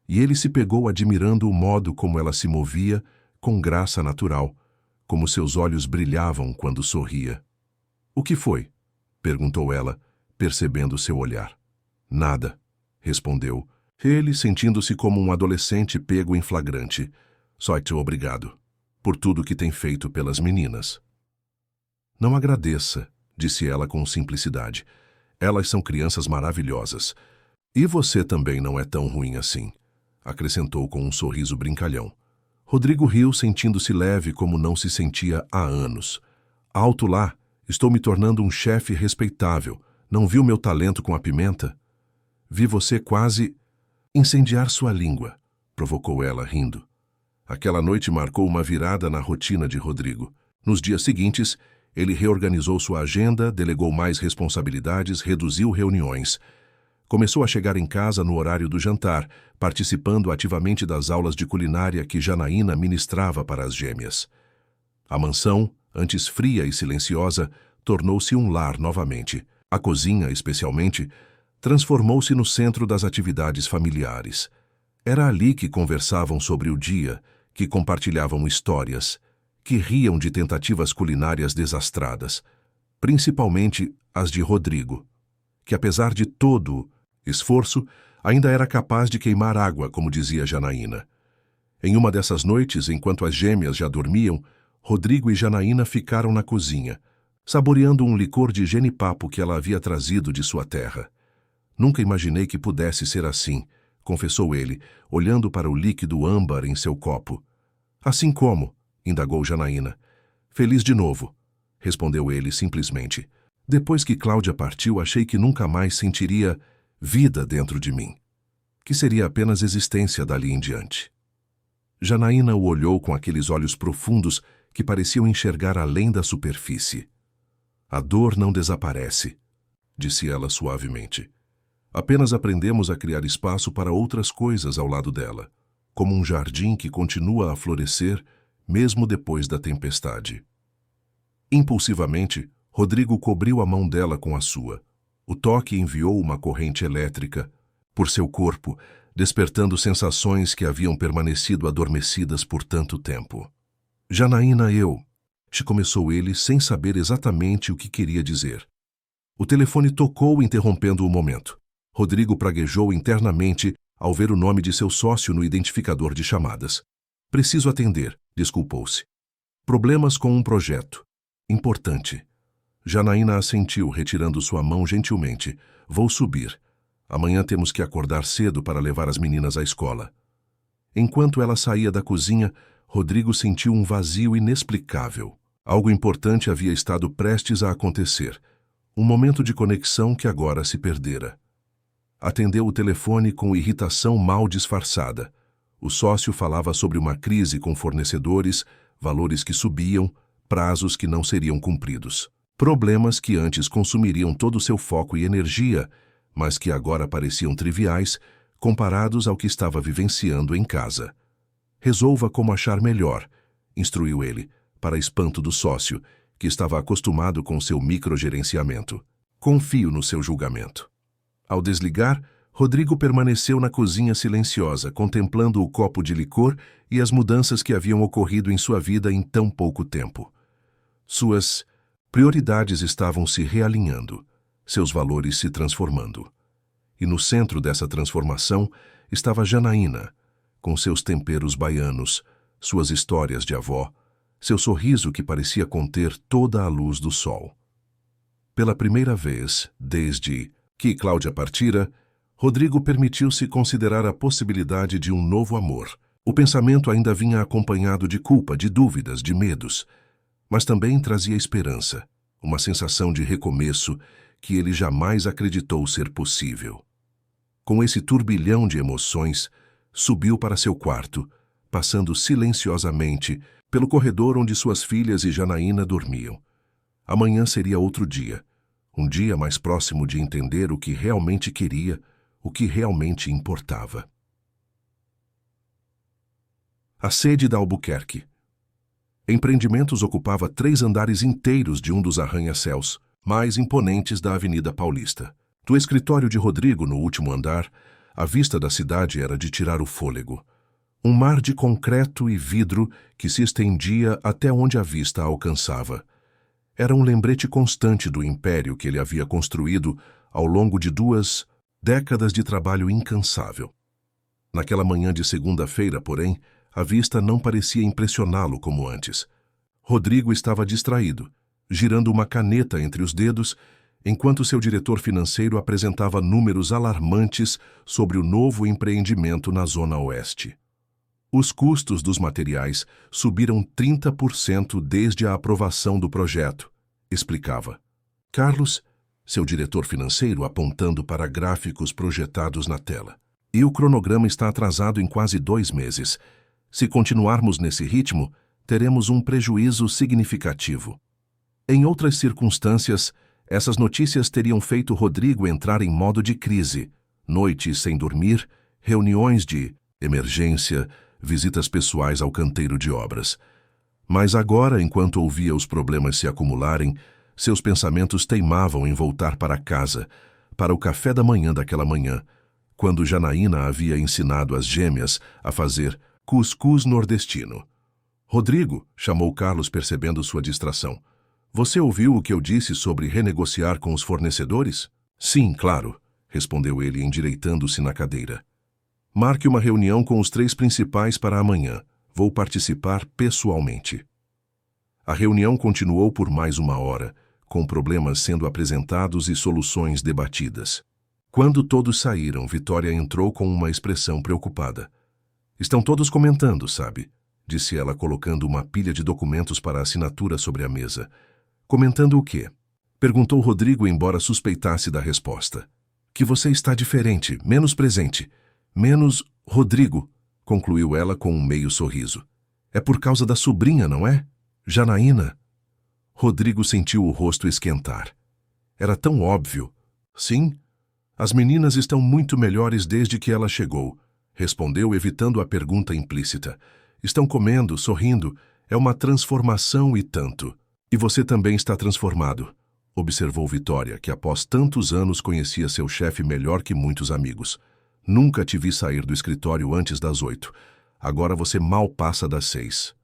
e ele se pegou admirando o modo como ela se movia, com graça natural, como seus olhos brilhavam quando sorria. "O que foi?" perguntou ela, percebendo seu olhar. "Nada", respondeu, ele sentindo-se como um adolescente pego em flagrante. "Só te obrigado por tudo que tem feito pelas meninas." "Não agradeça", disse ela com simplicidade. "Elas são crianças maravilhosas. E você também não é tão ruim assim", acrescentou com um sorriso brincalhão. Rodrigo riu, sentindo-se leve como não se sentia há anos. "Alto lá, estou me tornando um chefe respeitável. Não viu meu talento com a pimenta?" "Vi você quase incendiar sua língua", provocou ela, rindo. Aquela noite marcou uma virada na rotina de Rodrigo. Nos dias seguintes, ele reorganizou sua agenda, delegou mais responsabilidades, reduziu reuniões. Começou a chegar em casa no horário do jantar, participando ativamente das aulas de culinária que Janaína ministrava para as gêmeas. A mansão, antes fria e silenciosa, tornou-se um lar novamente. A cozinha, especialmente, transformou-se no centro das atividades familiares. Era ali que conversavam sobre o dia, que compartilhavam histórias, que riam de tentativas culinárias desastradas, principalmente as de Rodrigo, que apesar de todo esforço, ainda era capaz de queimar água, como dizia Janaína. Em uma dessas noites, enquanto as gêmeas já dormiam, Rodrigo e Janaína ficaram na cozinha, saboreando um licor de genipapo que ela havia trazido de sua terra. "Nunca imaginei que pudesse ser assim", confessou ele, olhando para o líquido âmbar em seu copo. "Assim como?", indagou Janaína. "Feliz de novo", respondeu ele simplesmente. "Depois que Cláudia partiu, achei que nunca mais sentiria vida dentro de mim, que seria apenas existência dali em diante." Janaína o olhou com aqueles olhos profundos que pareciam enxergar além da superfície. "A dor não desaparece", disse ela suavemente. "Apenas aprendemos a criar espaço para outras coisas ao lado dela, como um jardim que continua a florescer mesmo depois da tempestade." Impulsivamente, Rodrigo cobriu a mão dela com a sua. O toque enviou uma corrente elétrica por seu corpo, despertando sensações que haviam permanecido adormecidas por tanto tempo. Janaína, começou ele sem saber exatamente o que queria dizer. O telefone tocou, interrompendo o momento. Rodrigo praguejou internamente ao ver o nome de seu sócio no identificador de chamadas. Preciso atender, desculpou-se. Problemas com um projeto. Importante. Janaína assentiu, retirando sua mão gentilmente. Vou subir. Amanhã temos que acordar cedo para levar as meninas à escola. Enquanto ela saía da cozinha, Rodrigo sentiu um vazio inexplicável. Algo importante havia estado prestes a acontecer. Um momento de conexão que agora se perdera. Atendeu o telefone com irritação mal disfarçada. O sócio falava sobre uma crise com fornecedores, valores que subiam, prazos que não seriam cumpridos. Problemas que antes consumiriam todo o seu foco e energia, mas que agora pareciam triviais, comparados ao que estava vivenciando em casa. Resolva como achar melhor, instruiu ele, para espanto do sócio, que estava acostumado com seu microgerenciamento. Confio no seu julgamento. Ao desligar, Rodrigo permaneceu na cozinha silenciosa, contemplando o copo de licor e as mudanças que haviam ocorrido em sua vida em tão pouco tempo. Suas prioridades estavam se realinhando, seus valores se transformando. E no centro dessa transformação estava Janaína, com seus temperos baianos, suas histórias de avó, seu sorriso que parecia conter toda a luz do sol. Pela primeira vez, desde que Cláudia partira, Rodrigo permitiu-se considerar a possibilidade de um novo amor. O pensamento ainda vinha acompanhado de culpa, de dúvidas, de medos, mas também trazia esperança, uma sensação de recomeço que ele jamais acreditou ser possível. Com esse turbilhão de emoções, subiu para seu quarto, passando silenciosamente pelo corredor onde suas filhas e Janaína dormiam. Amanhã seria outro dia, um dia mais próximo de entender o que realmente queria, o que realmente importava. A sede da Albuquerque. Empreendimentos ocupava 3 andares inteiros de um dos arranha-céus mais imponentes da Avenida Paulista. Do escritório de Rodrigo, no último andar, a vista da cidade era de tirar o fôlego. Um mar de concreto e vidro que se estendia até onde a vista alcançava. Era um lembrete constante do império que ele havia construído ao longo de 2 décadas de trabalho incansável. Naquela manhã de segunda-feira, porém, a vista não parecia impressioná-lo como antes. Rodrigo estava distraído, girando uma caneta entre os dedos, enquanto seu diretor financeiro apresentava números alarmantes sobre o novo empreendimento na Zona Oeste. Os custos dos materiais subiram 30% desde a aprovação do projeto, explicava. Carlos, seu diretor financeiro, apontando para gráficos projetados na tela. E o cronograma está atrasado em quase 2 meses. Se continuarmos nesse ritmo, teremos um prejuízo significativo. Em outras circunstâncias, essas notícias teriam feito Rodrigo entrar em modo de crise. Noites sem dormir, reuniões de emergência, visitas pessoais ao canteiro de obras. Mas agora, enquanto ouvia os problemas se acumularem, seus pensamentos teimavam em voltar para casa, para o café da manhã daquela manhã, quando Janaína havia ensinado as gêmeas a fazer cuscuz nordestino. Rodrigo, chamou Carlos percebendo sua distração. Você ouviu o que eu disse sobre renegociar com os fornecedores? Sim, claro, respondeu ele endireitando-se na cadeira. Marque uma reunião com os 3 principais para amanhã. Vou participar pessoalmente. A reunião continuou por mais 1 hora, com problemas sendo apresentados e soluções debatidas. Quando todos saíram, Vitória entrou com uma expressão preocupada. Estão todos comentando, sabe? Disse ela, colocando uma pilha de documentos para assinatura sobre a mesa. Comentando o quê? Perguntou Rodrigo, embora suspeitasse da resposta. Que você está diferente, menos presente. Menos Rodrigo, concluiu ela com um meio sorriso. É por causa da sobrinha, não é? Janaína? Rodrigo sentiu o rosto esquentar. Era tão óbvio. Sim, as meninas estão muito melhores desde que ela chegou, respondeu, evitando a pergunta implícita. Estão comendo, sorrindo. É uma transformação e tanto. E você também está transformado. observou Vitória, que após tantos anos conhecia seu chefe melhor que muitos amigos. Nunca te vi sair do escritório antes das 8. Agora você mal passa das 6.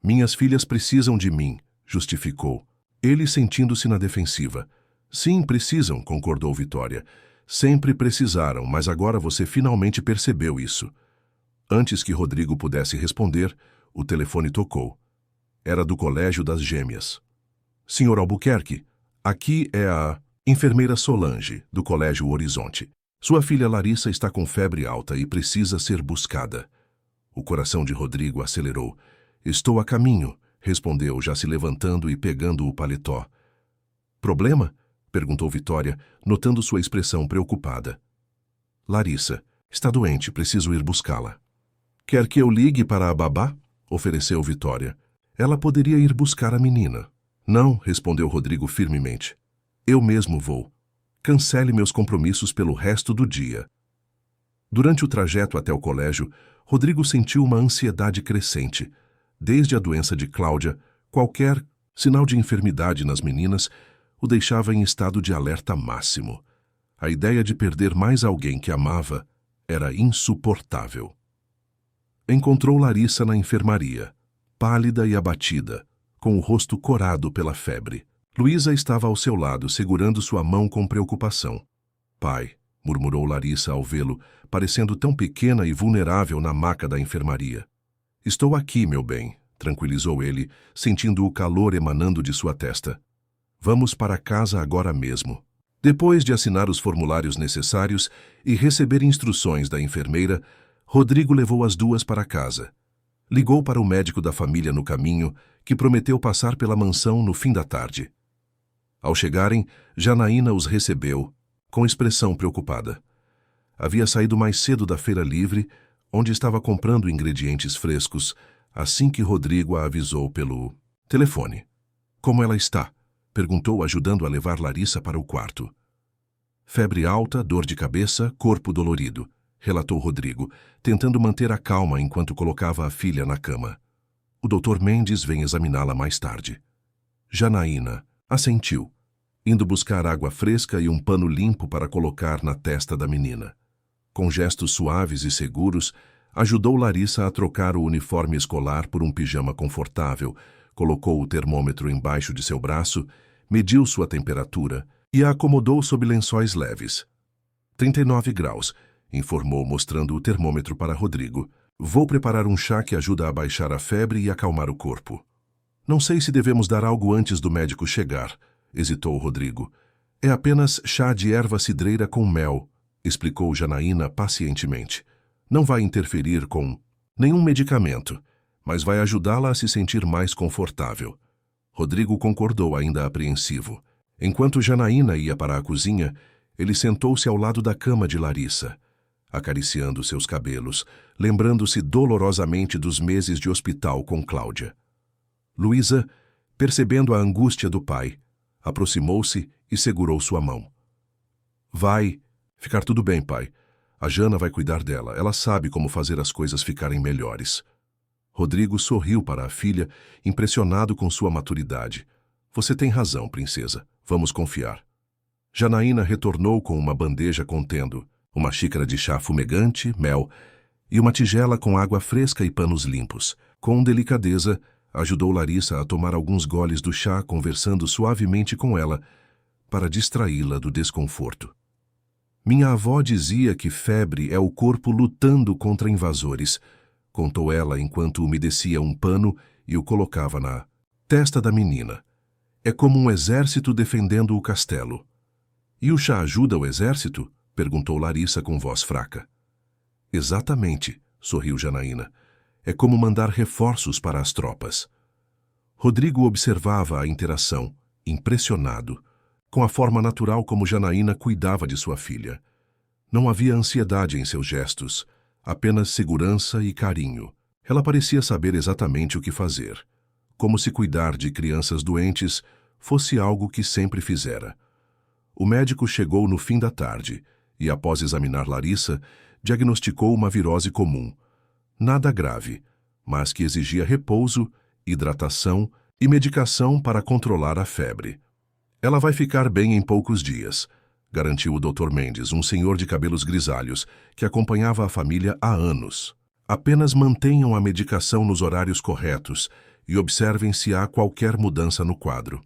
Minhas filhas precisam de mim, justificou. Ele sentindo-se na defensiva. Sim, precisam, concordou Vitória. Sempre precisaram, mas agora você finalmente percebeu isso. Antes que Rodrigo pudesse responder, o telefone tocou. Era do Colégio das Gêmeas. Senhor Albuquerque, aqui é a enfermeira Solange, do Colégio Horizonte. Sua filha Larissa está com febre alta e precisa ser buscada. O coração de Rodrigo acelerou. Estou a caminho, respondeu, já se levantando e pegando o paletó. Problema? Perguntou Vitória, notando sua expressão preocupada. Larissa, está doente, preciso ir buscá-la. Quer que eu ligue para a babá? Ofereceu Vitória. Ela poderia ir buscar a menina. Não, respondeu Rodrigo firmemente. Eu mesmo vou. Cancele meus compromissos pelo resto do dia. Durante o trajeto até o colégio, Rodrigo sentiu uma ansiedade crescente. Desde a doença de Cláudia, qualquer sinal de enfermidade nas meninas o deixava em estado de alerta máximo. A ideia de perder mais alguém que amava era insuportável. Encontrou Larissa na enfermaria, pálida e abatida, com o rosto corado pela febre. Luísa estava ao seu lado, segurando sua mão com preocupação. Pai, murmurou Larissa ao vê-lo, parecendo tão pequena e vulnerável na maca da enfermaria. Estou aqui, meu bem, tranquilizou ele, sentindo o calor emanando de sua testa. Vamos para casa agora mesmo. Depois de assinar os formulários necessários e receber instruções da enfermeira, Rodrigo levou as duas para casa. Ligou para o médico da família no caminho, que prometeu passar pela mansão no fim da tarde. Ao chegarem, Janaína os recebeu, com expressão preocupada. Havia saído mais cedo da feira livre, onde estava comprando ingredientes frescos, assim que Rodrigo a avisou pelo telefone. Como ela está? Perguntou, ajudando a levar Larissa para o quarto. Febre alta, dor de cabeça, corpo dolorido, relatou Rodrigo, tentando manter a calma enquanto colocava a filha na cama. O Dr. Mendes vem examiná-la mais tarde. Janaína assentiu, indo buscar água fresca e um pano limpo para colocar na testa da menina. Com gestos suaves e seguros, ajudou Larissa a trocar o uniforme escolar por um pijama confortável, colocou o termômetro embaixo de seu braço, mediu sua temperatura e a acomodou sob lençóis leves. 39 graus, informou, mostrando o termômetro para Rodrigo. Vou preparar um chá que ajuda a baixar a febre e acalmar o corpo. Não sei se devemos dar algo antes do médico chegar, hesitou Rodrigo. É apenas chá de erva cidreira com mel, explicou Janaína pacientemente. Não vai interferir com nenhum medicamento, mas vai ajudá-la a se sentir mais confortável. Rodrigo concordou, ainda apreensivo. Enquanto Janaína ia para a cozinha, ele sentou-se ao lado da cama de Larissa, acariciando seus cabelos, lembrando-se dolorosamente dos meses de hospital com Cláudia. Luísa, percebendo a angústia do pai, aproximou-se e segurou sua mão. Vai ficar tudo bem, pai. A Jana vai cuidar dela. Ela sabe como fazer as coisas ficarem melhores. Rodrigo sorriu para a filha, impressionado com sua maturidade. Você tem razão, princesa. Vamos confiar. Janaína retornou com uma bandeja contendo uma xícara de chá fumegante, mel e uma tigela com água fresca e panos limpos. Com delicadeza, ajudou Larissa a tomar alguns goles do chá, conversando suavemente com ela, para distraí-la do desconforto. Minha avó dizia que febre é o corpo lutando contra invasores, contou ela enquanto umedecia um pano e o colocava na testa da menina. É como um exército defendendo o castelo. E o chá ajuda o exército? Perguntou Larissa com voz fraca. Exatamente, sorriu Janaína. É como mandar reforços para as tropas. Rodrigo observava a interação, impressionado, com a forma natural como Janaína cuidava de sua filha. Não havia ansiedade em seus gestos, apenas segurança e carinho. Ela parecia saber exatamente o que fazer, como se cuidar de crianças doentes fosse algo que sempre fizera. O médico chegou no fim da tarde e, após examinar Larissa, diagnosticou uma virose comum. Nada grave, mas que exigia repouso, hidratação e medicação para controlar a febre. Ela vai ficar bem em poucos dias, garantiu o Dr. Mendes, um senhor de cabelos grisalhos, que acompanhava a família há anos. Apenas mantenham a medicação nos horários corretos e observem se há qualquer mudança no quadro.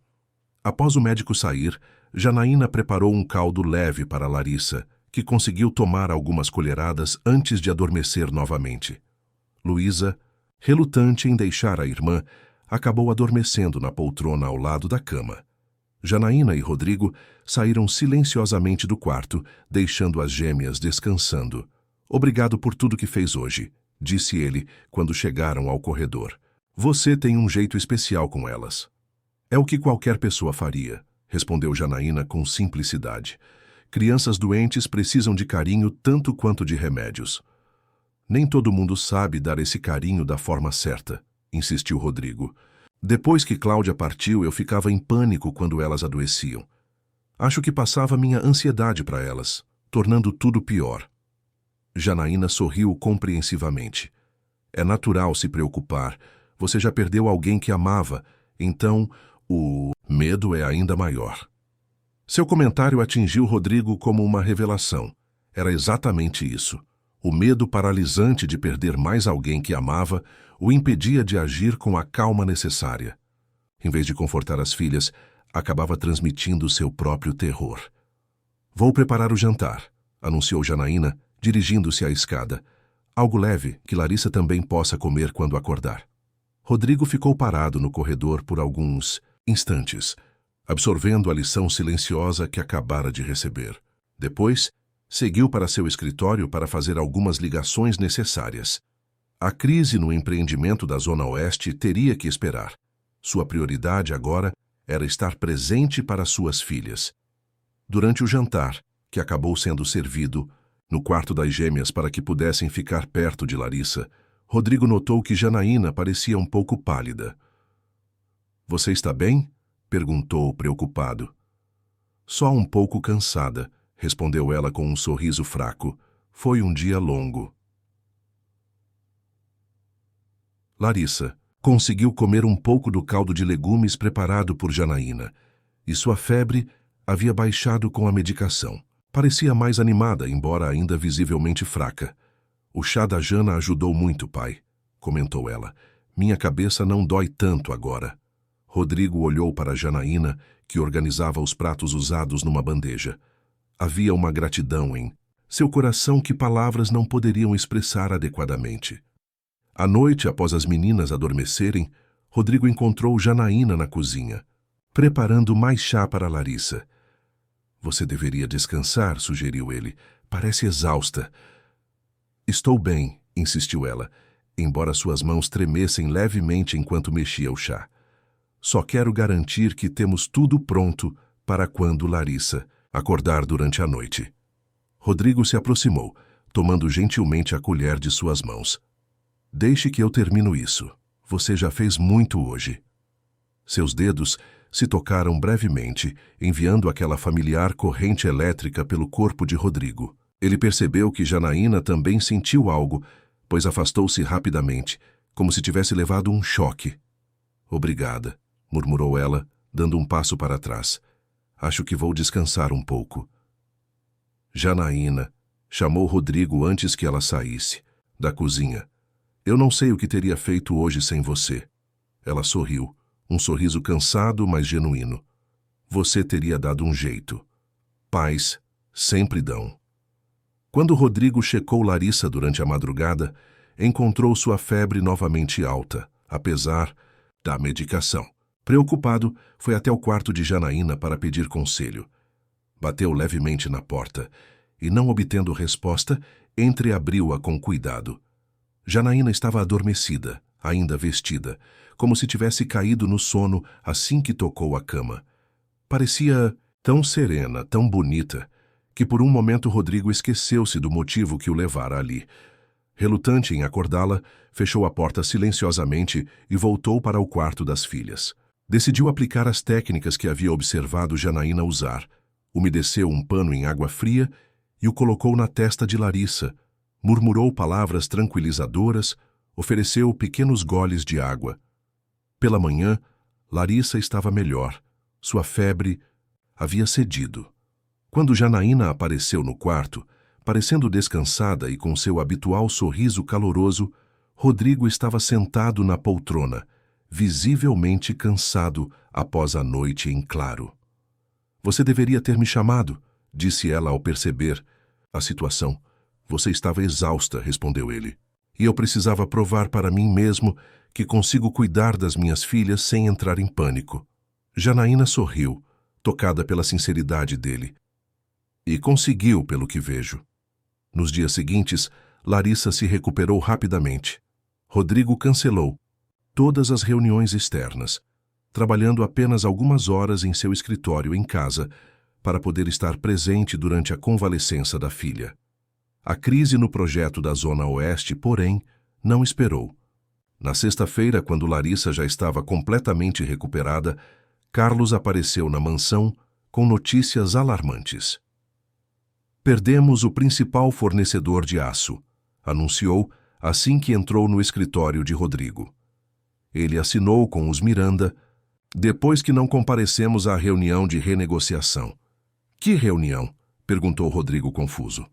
Após o médico sair, Janaína preparou um caldo leve para Larissa, que conseguiu tomar algumas colheradas antes de adormecer novamente. Luísa, relutante em deixar a irmã, acabou adormecendo na poltrona ao lado da cama. Janaína e Rodrigo saíram silenciosamente do quarto, deixando as gêmeas descansando. "Obrigado por tudo que fez hoje", disse ele quando chegaram ao corredor. "Você tem um jeito especial com elas." "É o que qualquer pessoa faria", respondeu Janaína com simplicidade. "Crianças doentes precisam de carinho tanto quanto de remédios." "Nem todo mundo sabe dar esse carinho da forma certa", insistiu Rodrigo. "Depois que Cláudia partiu, eu ficava em pânico quando elas adoeciam. Acho que passava minha ansiedade para elas, tornando tudo pior." Janaína sorriu compreensivamente. "É natural se preocupar. Você já perdeu alguém que amava, então o medo é ainda maior." Seu comentário atingiu Rodrigo como uma revelação. Era exatamente isso. O medo paralisante de perder mais alguém que amava o impedia de agir com a calma necessária. Em vez de confortar as filhas, acabava transmitindo seu próprio terror. "Vou preparar o jantar", anunciou Janaína, dirigindo-se à escada. "Algo leve, que Larissa também possa comer quando acordar." Rodrigo ficou parado no corredor por alguns instantes, absorvendo a lição silenciosa que acabara de receber. Depois, seguiu para seu escritório para fazer algumas ligações necessárias. A crise no empreendimento da Zona Oeste teria que esperar. Sua prioridade agora era estar presente para suas filhas. Durante o jantar, que acabou sendo servido no quarto das gêmeas para que pudessem ficar perto de Larissa, Rodrigo notou que Janaína parecia um pouco pálida. "Você está bem?" perguntou, preocupado. "Só um pouco cansada", respondeu ela com um sorriso fraco. "Foi um dia longo." Larissa conseguiu comer um pouco do caldo de legumes preparado por Janaína, e sua febre havia baixado com a medicação. Parecia mais animada, embora ainda visivelmente fraca. "O chá da Jana ajudou muito, pai", comentou ela. "Minha cabeça não dói tanto agora." Rodrigo olhou para Janaína, que organizava os pratos usados numa bandeja. Havia uma gratidão em seu coração que palavras não poderiam expressar adequadamente. À noite, após as meninas adormecerem, Rodrigo encontrou Janaína na cozinha, preparando mais chá para Larissa. "Você deveria descansar", sugeriu ele. "Parece exausta." "Estou bem", insistiu ela, embora suas mãos tremessem levemente enquanto mexia o chá. "Só quero garantir que temos tudo pronto para quando Larissa acordar durante a noite." Rodrigo se aproximou, tomando gentilmente a colher de suas mãos. "Deixe que eu termino isso. Você já fez muito hoje." Seus dedos se tocaram brevemente, enviando aquela familiar corrente elétrica pelo corpo de Rodrigo. Ele percebeu que Janaína também sentiu algo, pois afastou-se rapidamente, como se tivesse levado um choque. "Obrigada", murmurou ela, dando um passo para trás. "Acho que vou descansar um pouco." "Janaína", chamou Rodrigo antes que ela saísse da cozinha. "Eu não sei o que teria feito hoje sem você." Ela sorriu, um sorriso cansado, mas genuíno. "Você teria dado um jeito. Pais sempre dão." Quando Rodrigo checou Larissa durante a madrugada, encontrou sua febre novamente alta, apesar da medicação. Preocupado, foi até o quarto de Janaína para pedir conselho. Bateu levemente na porta e, não obtendo resposta, entreabriu-a com cuidado. Janaína estava adormecida, ainda vestida, como se tivesse caído no sono assim que tocou a cama. Parecia tão serena, tão bonita, que por um momento Rodrigo esqueceu-se do motivo que o levara ali. Relutante em acordá-la, fechou a porta silenciosamente e voltou para o quarto das filhas. Decidiu aplicar as técnicas que havia observado Janaína usar. Umedeceu um pano em água fria e o colocou na testa de Larissa. Murmurou palavras tranquilizadoras, ofereceu pequenos goles de água. Pela manhã, Larissa estava melhor. Sua febre havia cedido. Quando Janaína apareceu no quarto, parecendo descansada e com seu habitual sorriso caloroso, Rodrigo estava sentado na poltrona, visivelmente cansado após a noite em claro. Você deveria ter me chamado, disse ela ao perceber a situação. Você estava exausta, respondeu ele. E eu precisava provar para mim mesmo que consigo cuidar das minhas filhas sem entrar em pânico. Janaína sorriu, tocada pela sinceridade dele. E conseguiu, pelo que vejo. Nos dias seguintes, Larissa se recuperou rapidamente. Rodrigo cancelou todas as reuniões externas, trabalhando apenas algumas horas em seu escritório em casa, para poder estar presente durante a convalescença da filha. A crise no projeto da Zona Oeste, porém, não esperou. Na sexta-feira, quando Larissa já estava completamente recuperada, Carlos apareceu na mansão com notícias alarmantes. Perdemos o principal fornecedor de aço, anunciou assim que entrou no escritório de Rodrigo. Ele assinou com os Miranda, depois que não comparecemos à reunião de renegociação. Que reunião? Perguntou Rodrigo confuso.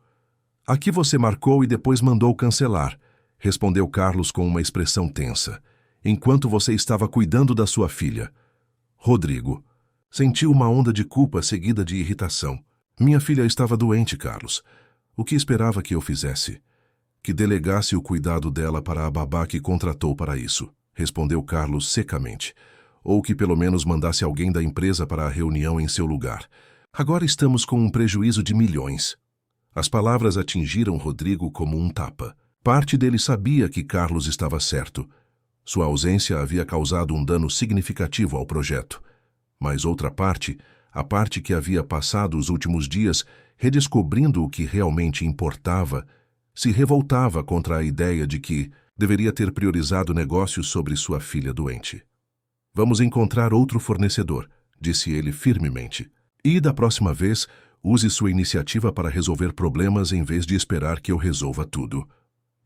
A que você marcou e depois mandou cancelar, respondeu Carlos com uma expressão tensa, enquanto você estava cuidando da sua filha. Rodrigo sentiu uma onda de culpa seguida de irritação. Minha filha estava doente, Carlos. O que esperava que eu fizesse? Que delegasse o cuidado dela para a babá que contratou para isso, respondeu Carlos secamente. Ou que pelo menos mandasse alguém da empresa para a reunião em seu lugar. Agora estamos com um prejuízo de milhões. As palavras atingiram Rodrigo como um tapa. Parte dele sabia que Carlos estava certo. Sua ausência havia causado um dano significativo ao projeto. Mas outra parte, a parte que havia passado os últimos dias redescobrindo o que realmente importava, se revoltava contra a ideia de que deveria ter priorizado negócios sobre sua filha doente. Vamos encontrar outro fornecedor, disse ele firmemente. E da próxima vez, use sua iniciativa para resolver problemas em vez de esperar que eu resolva tudo.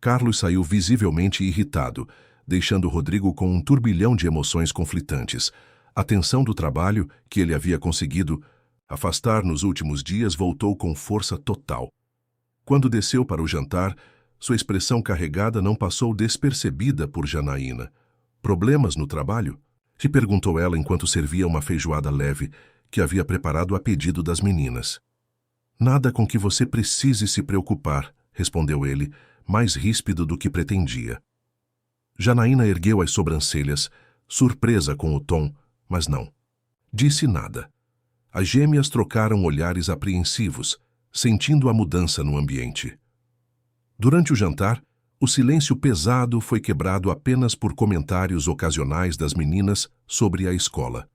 Carlos saiu visivelmente irritado, deixando Rodrigo com um turbilhão de emoções conflitantes. A tensão do trabalho, que ele havia conseguido afastar nos últimos dias, voltou com força total. Quando desceu para o jantar, sua expressão carregada não passou despercebida por Janaína. Problemas no trabalho? Se perguntou ela enquanto servia uma feijoada leve que havia preparado a pedido das meninas. Nada com que você precise se preocupar, respondeu ele, mais ríspido do que pretendia. Janaína ergueu as sobrancelhas, surpresa com o tom, mas não disse nada. As gêmeas trocaram olhares apreensivos, sentindo a mudança no ambiente. Durante o jantar, o silêncio pesado foi quebrado apenas por comentários ocasionais das meninas sobre a escola.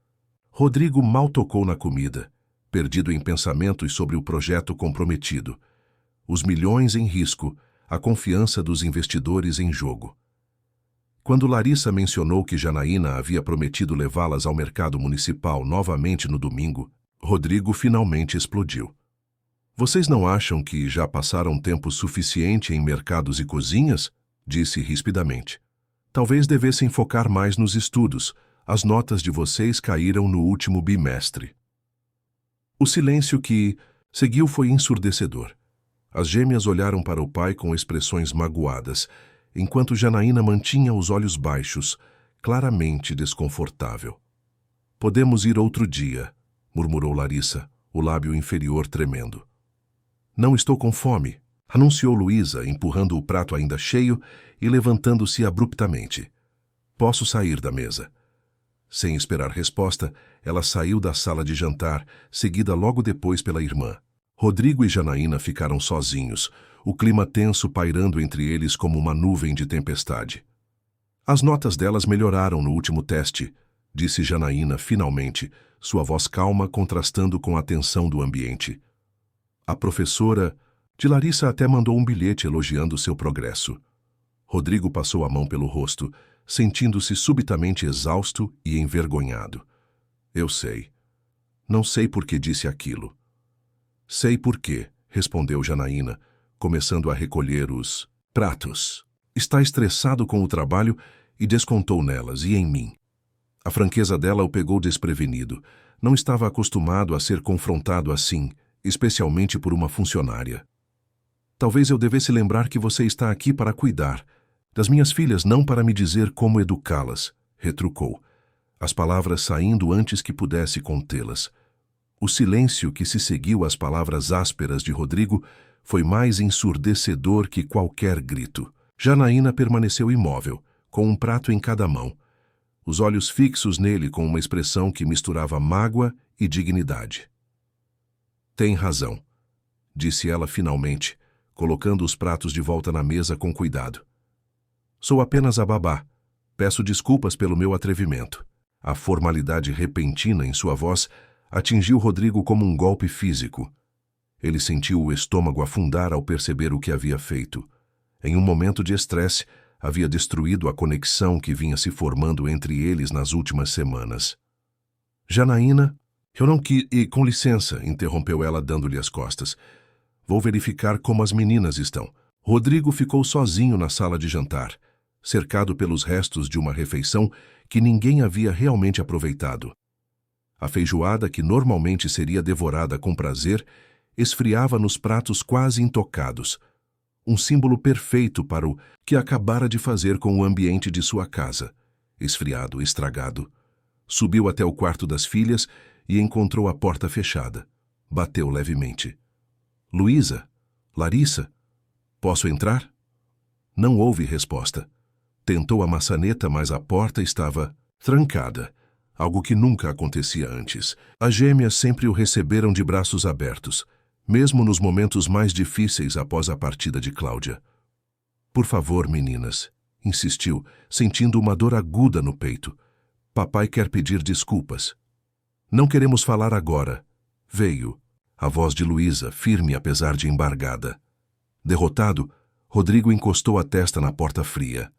Rodrigo mal tocou na comida, perdido em pensamentos sobre o projeto comprometido, os milhões em risco, a confiança dos investidores em jogo. Quando Larissa mencionou que Janaína havia prometido levá-las ao mercado municipal novamente no domingo, Rodrigo finalmente explodiu. Vocês não acham que já passaram tempo suficiente em mercados e cozinhas? Disse rispidamente. Talvez devessem focar mais nos estudos. As notas de vocês caíram no último bimestre. O silêncio que seguiu foi ensurdecedor. As gêmeas olharam para o pai com expressões magoadas, enquanto Janaína mantinha os olhos baixos, claramente desconfortável. Podemos ir outro dia, murmurou Larissa, o lábio inferior tremendo. Não estou com fome, anunciou Luísa, empurrando o prato ainda cheio e levantando-se abruptamente. Posso sair da mesa. Sem esperar resposta, ela saiu da sala de jantar, seguida logo depois pela irmã. Rodrigo e Janaína ficaram sozinhos, o clima tenso pairando entre eles como uma nuvem de tempestade. As notas delas melhoraram no último teste, disse Janaína finalmente, sua voz calma contrastando com a tensão do ambiente. A professora de Larissa até mandou um bilhete elogiando seu progresso. Rodrigo passou a mão pelo rosto, sentindo-se subitamente exausto e envergonhado. Eu sei. Não sei por que disse aquilo. Sei por quê, respondeu Janaína, começando a recolher os pratos. Está estressado com o trabalho e descontou nelas e em mim. A franqueza dela o pegou desprevenido. Não estava acostumado a ser confrontado assim, especialmente por uma funcionária. Talvez eu devesse lembrar que você está aqui para cuidar das minhas filhas, não para me dizer como educá-las, retrucou, as palavras saindo antes que pudesse contê-las. O silêncio que se seguiu às palavras ásperas de Rodrigo foi mais ensurdecedor que qualquer grito. Janaína permaneceu imóvel, com um prato em cada mão, os olhos fixos nele com uma expressão que misturava mágoa e dignidade. Tem razão, disse ela finalmente, colocando os pratos de volta na mesa com cuidado. Sou apenas a babá. Peço desculpas pelo meu atrevimento. A formalidade repentina em sua voz atingiu Rodrigo como um golpe físico. Ele sentiu o estômago afundar ao perceber o que havia feito. Em um momento de estresse, havia destruído a conexão que vinha se formando entre eles nas últimas semanas. Janaína, eu não quis... E, com licença, interrompeu ela dando-lhe as costas. Vou verificar como as meninas estão. Rodrigo ficou sozinho na sala de jantar, cercado pelos restos de uma refeição que ninguém havia realmente aproveitado. A feijoada, que normalmente seria devorada com prazer, esfriava nos pratos quase intocados, um símbolo perfeito para o que acabara de fazer com o ambiente de sua casa, esfriado, estragado. Subiu até o quarto das filhas e encontrou a porta fechada. Bateu levemente. Luísa? Larissa? Posso entrar? Não houve resposta. Tentou a maçaneta, mas a porta estava trancada, algo que nunca acontecia antes. As gêmeas sempre o receberam de braços abertos, mesmo nos momentos mais difíceis após a partida de Cláudia. Por favor, meninas, insistiu, sentindo uma dor aguda no peito. Papai quer pedir desculpas. Não queremos falar agora. Veio. A voz de Luísa, firme apesar de embargada. Derrotado, Rodrigo encostou a testa na porta fria.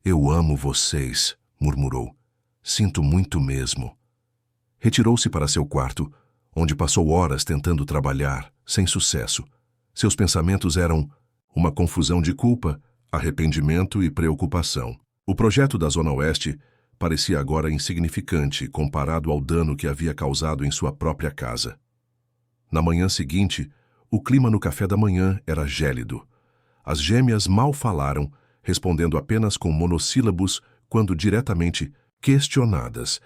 Eu amo vocês, murmurou. Sinto muito mesmo. Retirou-se para seu quarto, onde passou horas tentando trabalhar, sem sucesso. Seus pensamentos eram uma confusão de culpa, arrependimento e preocupação. O projeto da Zona Oeste parecia agora insignificante comparado ao dano que havia causado em sua própria casa. Na manhã seguinte, o clima no café da manhã era gélido. As gêmeas mal falaram, respondendo apenas com monossílabos quando diretamente questionadas.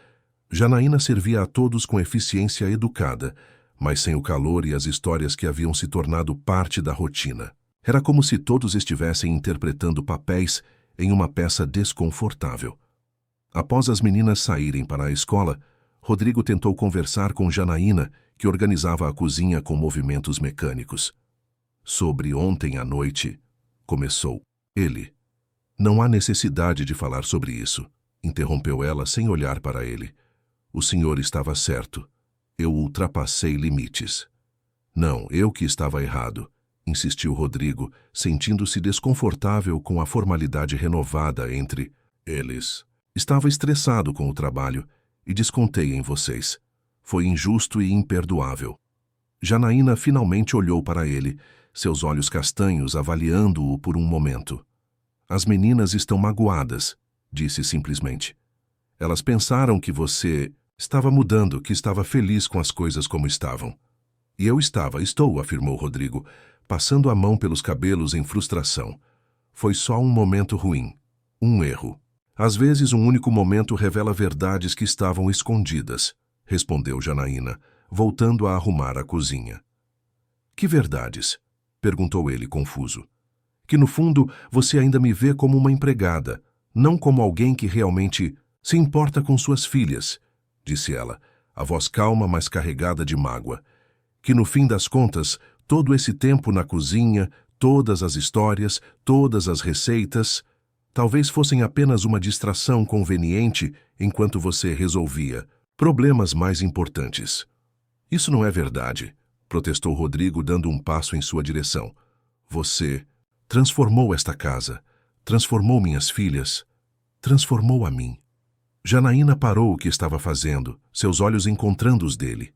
Janaína servia a todos com eficiência educada, mas sem o calor e as histórias que haviam se tornado parte da rotina. Era como se todos estivessem interpretando papéis em uma peça desconfortável. Após as meninas saírem para a escola, Rodrigo tentou conversar com Janaína, que organizava a cozinha com movimentos mecânicos. Sobre ontem à noite, começou ele. Não há necessidade de falar sobre isso, interrompeu ela sem olhar para ele. O senhor estava certo. Eu ultrapassei limites. Não, eu que estava errado, insistiu Rodrigo, sentindo-se desconfortável com a formalidade renovada entre eles. Estava estressado com o trabalho e descontei em vocês. Foi injusto e imperdoável. Janaína finalmente olhou para ele, seus olhos castanhos avaliando-o por um momento. As meninas estão magoadas, disse simplesmente. Elas pensaram que você estava mudando, que estava feliz com as coisas como estavam. E eu estou, afirmou Rodrigo, passando a mão pelos cabelos em frustração. Foi só um momento ruim, um erro. Às vezes um único momento revela verdades que estavam escondidas, respondeu Janaína, voltando a arrumar a cozinha. Que verdades? Perguntou ele confuso. Que no fundo você ainda me vê como uma empregada, não como alguém que realmente se importa com suas filhas, disse ela, a voz calma, mas carregada de mágoa. Que no fim das contas, todo esse tempo na cozinha, todas as histórias, todas as receitas, talvez fossem apenas uma distração conveniente enquanto você resolvia problemas mais importantes. Isso não é verdade, protestou Rodrigo, dando um passo em sua direção. Você transformou esta casa, transformou minhas filhas, transformou a mim. Janaína parou o que estava fazendo, seus olhos encontrando os dele.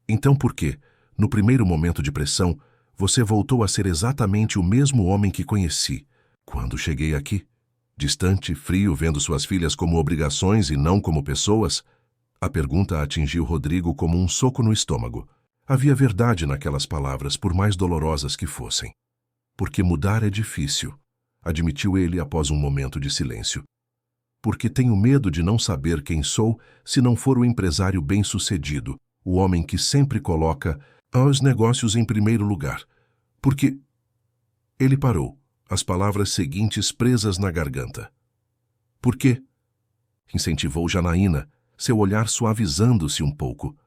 Então por que, no primeiro momento de pressão, você voltou a ser exatamente o mesmo homem que conheci, quando cheguei aqui? Distante, frio, vendo suas filhas como obrigações e não como pessoas? A pergunta atingiu Rodrigo como um soco no estômago. Havia verdade naquelas palavras, por mais dolorosas que fossem. Porque mudar é difícil, admitiu ele após um momento de silêncio. Porque tenho medo de não saber quem sou se não for o empresário bem-sucedido, o homem que sempre coloca os negócios em primeiro lugar. Porque... Ele parou, as palavras seguintes presas na garganta. Por quê? Incentivou Janaína, seu olhar suavizando-se um pouco.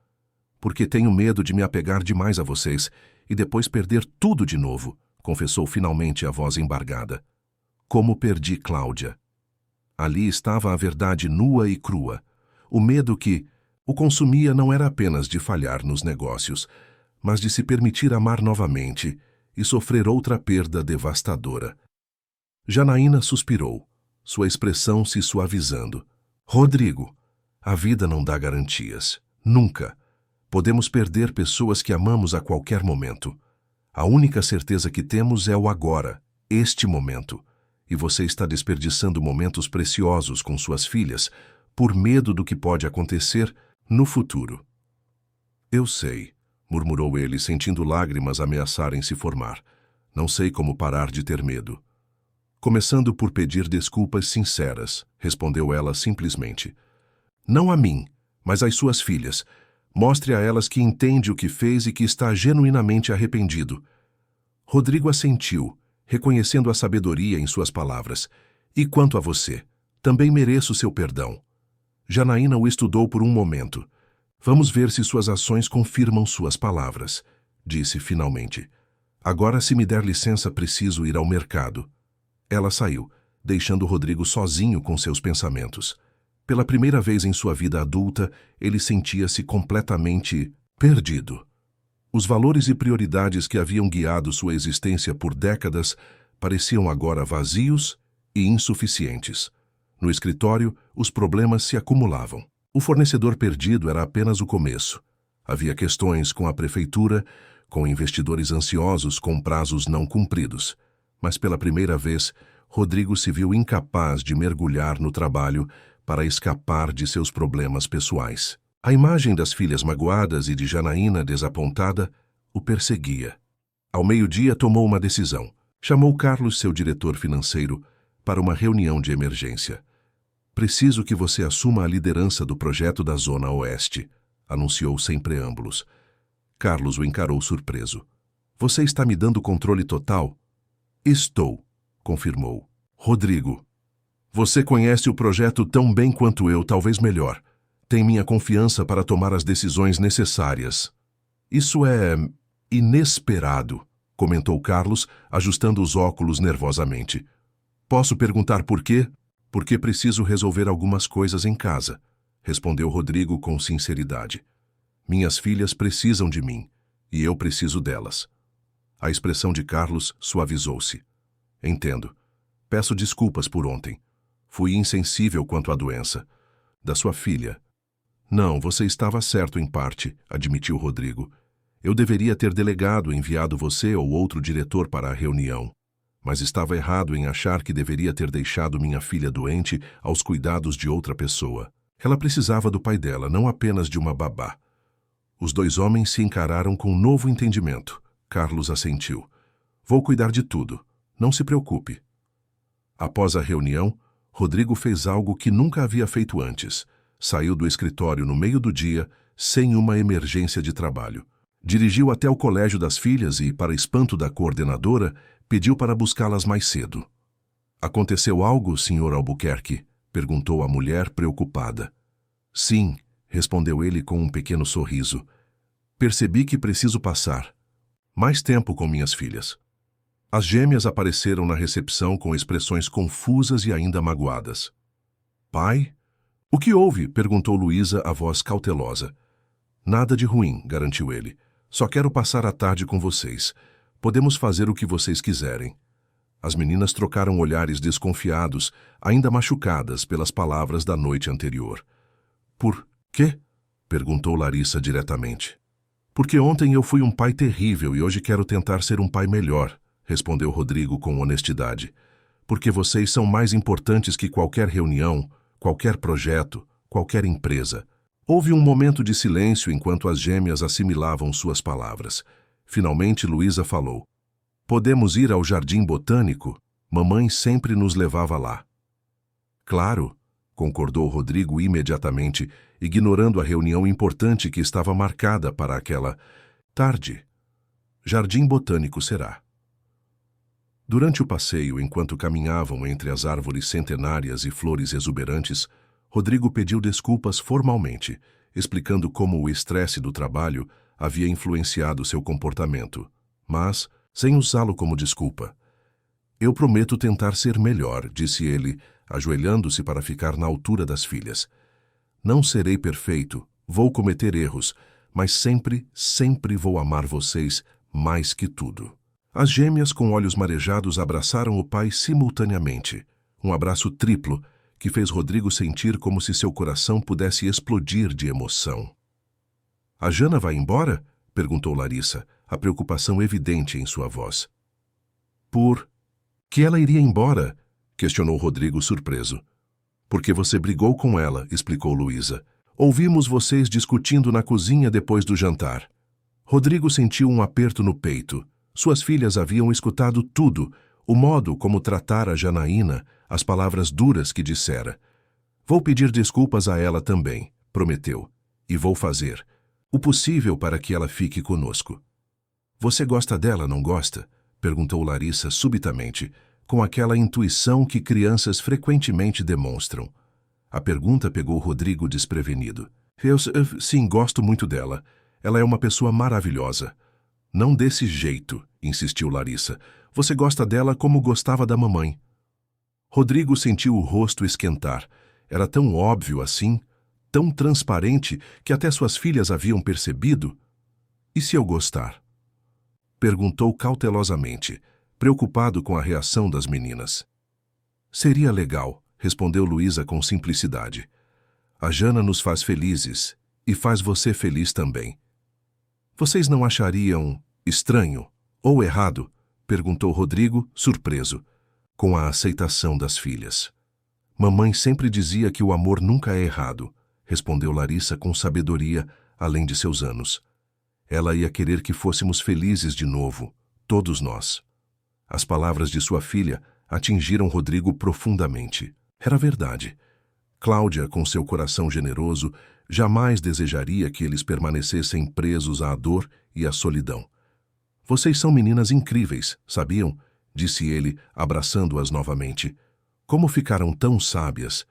Porque tenho medo de me apegar demais a vocês e depois perder tudo de novo, confessou finalmente a voz embargada. Como perdi Cláudia. Ali estava a verdade nua e crua. O medo que o consumia não era apenas de falhar nos negócios, mas de se permitir amar novamente e sofrer outra perda devastadora. Janaína suspirou, sua expressão se suavizando. Rodrigo, a vida não dá garantias. Nunca. Podemos perder pessoas que amamos a qualquer momento. A única certeza que temos é o agora, este momento. E você está desperdiçando momentos preciosos com suas filhas por medo do que pode acontecer no futuro. Eu sei, murmurou ele, sentindo lágrimas ameaçarem se formar. Não sei como parar de ter medo. Começando por pedir desculpas sinceras, respondeu ela simplesmente. Não a mim, mas às suas filhas. Mostre a elas que entende o que fez e que está genuinamente arrependido. Rodrigo assentiu, reconhecendo a sabedoria em suas palavras. E quanto a você, também mereço seu perdão. Janaína o estudou por um momento. Vamos ver se suas ações confirmam suas palavras, disse finalmente. Agora, se me der licença, preciso ir ao mercado. Ela saiu, deixando Rodrigo sozinho com seus pensamentos. Pela primeira vez em sua vida adulta, ele sentia-se completamente perdido. Os valores e prioridades que haviam guiado sua existência por décadas pareciam agora vazios e insuficientes. No escritório, os problemas se acumulavam. O fornecedor perdido era apenas o começo. Havia questões com a prefeitura, com investidores ansiosos com prazos não cumpridos. Mas pela primeira vez, Rodrigo se viu incapaz de mergulhar no trabalho para escapar de seus problemas pessoais. A imagem das filhas magoadas e de Janaína desapontada o perseguia. Ao meio-dia tomou uma decisão. Chamou Carlos, seu diretor financeiro, para uma reunião de emergência. Preciso que você assuma a liderança do projeto da Zona Oeste, anunciou sem preâmbulos. Carlos o encarou surpreso. Você está me dando controle total? Estou, confirmou. Rodrigo, você conhece o projeto tão bem quanto eu, talvez melhor. Tem minha confiança para tomar as decisões necessárias. Isso é inesperado, comentou Carlos, ajustando os óculos nervosamente. Posso perguntar por quê? Porque preciso resolver algumas coisas em casa, respondeu Rodrigo com sinceridade. Minhas filhas precisam de mim, e eu preciso delas. A expressão de Carlos suavizou-se. Entendo. Peço desculpas por ontem. Fui insensível quanto à doença. Da sua filha. Não, você estava certo em parte, admitiu Rodrigo. Eu deveria ter delegado, enviado você ou outro diretor para a reunião. Mas estava errado em achar que deveria ter deixado minha filha doente aos cuidados de outra pessoa. Ela precisava do pai dela, não apenas de uma babá. Os dois homens se encararam com um novo entendimento. Carlos assentiu. Vou cuidar de tudo. Não se preocupe. Após a reunião, Rodrigo fez algo que nunca havia feito antes. Saiu do escritório no meio do dia, sem uma emergência de trabalho. Dirigiu até o colégio das filhas e, para espanto da coordenadora, pediu para buscá-las mais cedo. Aconteceu algo, Sr. Albuquerque? Perguntou a mulher preocupada. Sim, respondeu ele com um pequeno sorriso. Percebi que preciso passar mais tempo com minhas filhas. As gêmeas apareceram na recepção com expressões confusas e ainda magoadas. Pai? O que houve? Perguntou Luísa, a voz cautelosa. Nada de ruim, garantiu ele. Só quero passar a tarde com vocês. Podemos fazer o que vocês quiserem. As meninas trocaram olhares desconfiados, ainda machucadas pelas palavras da noite anterior. Por quê? Perguntou Larissa diretamente. Porque ontem eu fui um pai terrível e hoje quero tentar ser um pai melhor, respondeu Rodrigo com honestidade. Porque vocês são mais importantes que qualquer reunião, qualquer projeto, qualquer empresa. Houve um momento de silêncio enquanto as gêmeas assimilavam suas palavras. Finalmente, Luísa falou. Podemos ir ao Jardim Botânico? Mamãe sempre nos levava lá. Claro, concordou Rodrigo imediatamente, ignorando a reunião importante que estava marcada para aquela tarde. Jardim Botânico será. Durante o passeio, enquanto caminhavam entre as árvores centenárias e flores exuberantes, Rodrigo pediu desculpas formalmente, explicando como o estresse do trabalho havia influenciado seu comportamento, mas sem usá-lo como desculpa. Eu prometo tentar ser melhor, disse ele, ajoelhando-se para ficar na altura das filhas. Não serei perfeito, vou cometer erros, mas sempre, sempre vou amar vocês mais que tudo. As gêmeas com olhos marejados abraçaram o pai simultaneamente, um abraço triplo, que fez Rodrigo sentir como se seu coração pudesse explodir de emoção. A Jana vai embora? Perguntou Larissa, a preocupação evidente em sua voz. Por que ela iria embora? Questionou Rodrigo surpreso. Porque você brigou com ela, explicou Luísa. Ouvimos vocês discutindo na cozinha depois do jantar. Rodrigo sentiu um aperto no peito. Suas filhas haviam escutado tudo, o modo como tratara Janaína, as palavras duras que dissera. Vou pedir desculpas a ela também, prometeu, e vou fazer o possível para que ela fique conosco. Você gosta dela, não gosta? Perguntou Larissa subitamente, com aquela intuição que crianças frequentemente demonstram. A pergunta pegou Rodrigo desprevenido. Sim, gosto muito dela. Ela é uma pessoa maravilhosa. Não desse jeito, insistiu Larissa. Você gosta dela como gostava da mamãe. Rodrigo sentiu o rosto esquentar. Era tão óbvio assim, tão transparente, que até suas filhas haviam percebido. E se eu gostar? Perguntou cautelosamente, preocupado com a reação das meninas. Seria legal, respondeu Luísa com simplicidade. A Jana nos faz felizes, e faz você feliz também. Vocês não achariam estranho ou errado? Perguntou Rodrigo, surpreso, com a aceitação das filhas. Mamãe sempre dizia que o amor nunca é errado, respondeu Larissa com sabedoria, além de seus anos. Ela ia querer que fôssemos felizes de novo, todos nós. As palavras de sua filha atingiram Rodrigo profundamente. Era verdade. Cláudia, com seu coração generoso, jamais desejaria que eles permanecessem presos à dor e à solidão. Vocês são meninas incríveis, sabiam? Disse ele, abraçando-as novamente. Como ficaram tão sábias?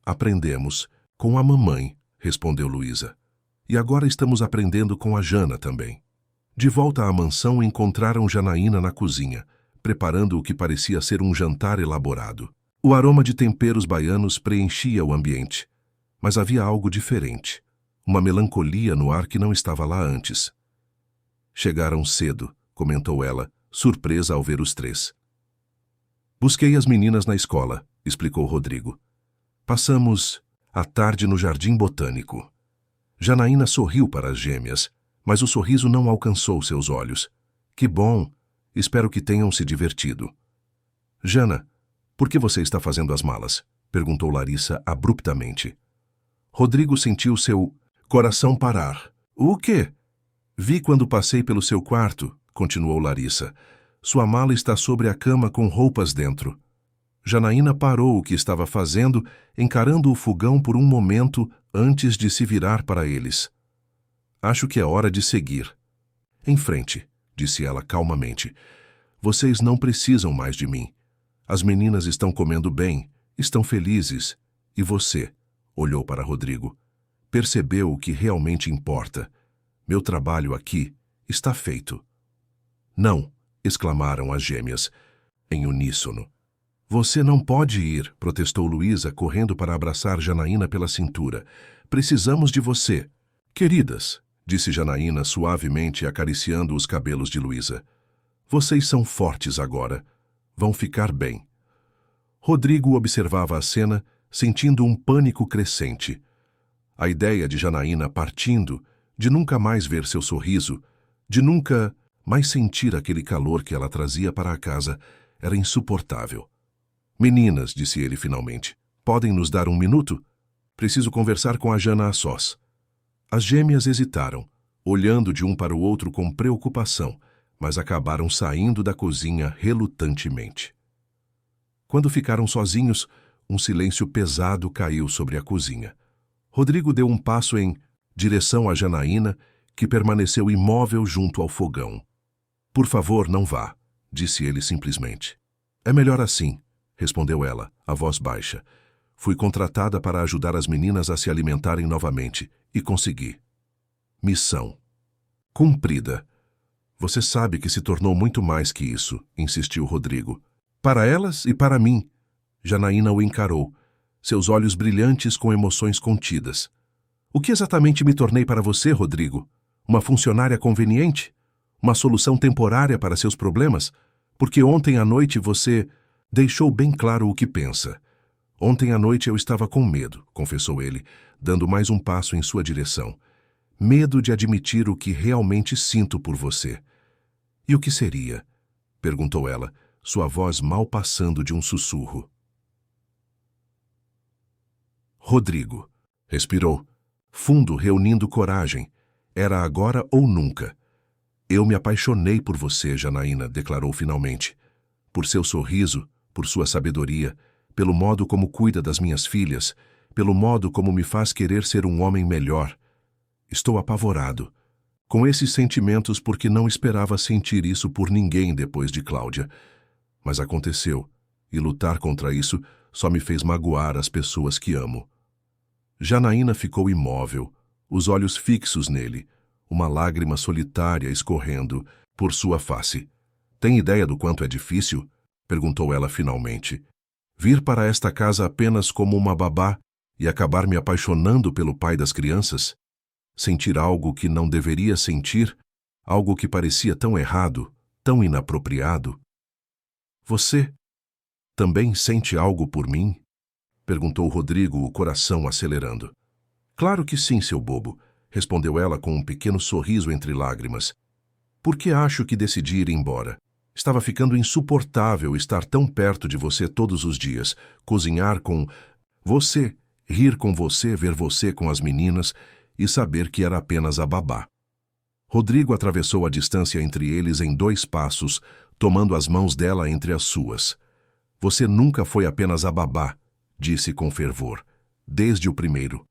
Aprendemos com a mamãe, respondeu Luísa. E agora estamos aprendendo com a Jana também. De volta à mansão, encontraram Janaína na cozinha, preparando o que parecia ser um jantar elaborado. O aroma de temperos baianos preenchia o ambiente, mas havia algo diferente, uma melancolia no ar que não estava lá antes. Chegaram cedo, comentou ela, surpresa ao ver os três. Busquei as meninas na escola, explicou Rodrigo. Passamos a tarde no Jardim Botânico. Janaína sorriu para as gêmeas, mas o sorriso não alcançou seus olhos. Que bom! Espero que tenham se divertido. Jana, por que você está fazendo as malas? Perguntou Larissa abruptamente. Rodrigo sentiu seu coração parar. O quê? Vi quando passei pelo seu quarto, continuou Larissa. Sua mala está sobre a cama com roupas dentro. Janaína parou o que estava fazendo, encarando o fogão por um momento antes de se virar para eles. Acho que é hora de seguir. Em frente, disse ela calmamente. Vocês não precisam mais de mim. As meninas estão comendo bem, estão felizes. E você, olhou para Rodrigo, percebeu o que realmente importa. Meu trabalho aqui está feito. Não, exclamaram as gêmeas, em uníssono. Você não pode ir, protestou Luísa, correndo para abraçar Janaína pela cintura. Precisamos de você. Queridas, disse Janaína suavemente, acariciando os cabelos de Luísa. Vocês são fortes agora. Vão ficar bem. Rodrigo observava a cena, sentindo um pânico crescente. A ideia de Janaína partindo, de nunca mais ver seu sorriso, de nunca mais sentir aquele calor que ela trazia para a casa, era insuportável. Meninas, disse ele finalmente, podem nos dar um minuto? Preciso conversar com a Jana a sós. As gêmeas hesitaram, olhando de um para o outro com preocupação, mas acabaram saindo da cozinha relutantemente. Quando ficaram sozinhos, um silêncio pesado caiu sobre a cozinha. Rodrigo deu um passo em direção a Janaína, que permaneceu imóvel junto ao fogão. Por favor, não vá, disse ele simplesmente. É melhor assim, respondeu ela, a voz baixa. Fui contratada para ajudar as meninas a se alimentarem novamente, e consegui. Missão cumprida. Você sabe que se tornou muito mais que isso, insistiu Rodrigo. Para elas e para mim. Janaína o encarou, seus olhos brilhantes com emoções contidas. O que exatamente me tornei para você, Rodrigo? Uma funcionária conveniente? Uma solução temporária para seus problemas? Porque ontem à noite você deixou bem claro o que pensa. Ontem à noite eu estava com medo, confessou ele, dando mais um passo em sua direção. Medo de admitir o que realmente sinto por você. E o que seria? Perguntou ela, sua voz mal passando de um sussurro. Rodrigo. Respirou, fundo, reunindo coragem. Era agora ou nunca. Eu me apaixonei por você, Janaína, declarou finalmente. Por seu sorriso, por sua sabedoria, pelo modo como cuida das minhas filhas, pelo modo como me faz querer ser um homem melhor. Estou apavorado, com esses sentimentos porque não esperava sentir isso por ninguém depois de Cláudia. Mas aconteceu, e lutar contra isso só me fez magoar as pessoas que amo. Janaína ficou imóvel, os olhos fixos nele, uma lágrima solitária escorrendo por sua face. Tem ideia do quanto é difícil? Perguntou ela finalmente. Vir para esta casa apenas como uma babá e acabar me apaixonando pelo pai das crianças? Sentir algo que não deveria sentir, algo que parecia tão errado, tão inapropriado. Você também sente algo por mim? Perguntou Rodrigo, o coração acelerando. Claro que sim, seu bobo, respondeu ela com um pequeno sorriso entre lágrimas. Por que acho que decidi ir embora? Estava ficando insuportável estar tão perto de você todos os dias, cozinhar com você, rir com você, ver você com as meninas e saber que era apenas a babá. Rodrigo atravessou a distância entre eles em 2 passos, tomando as mãos dela entre as suas. Você nunca foi apenas a babá, disse com fervor. Desde o primeiro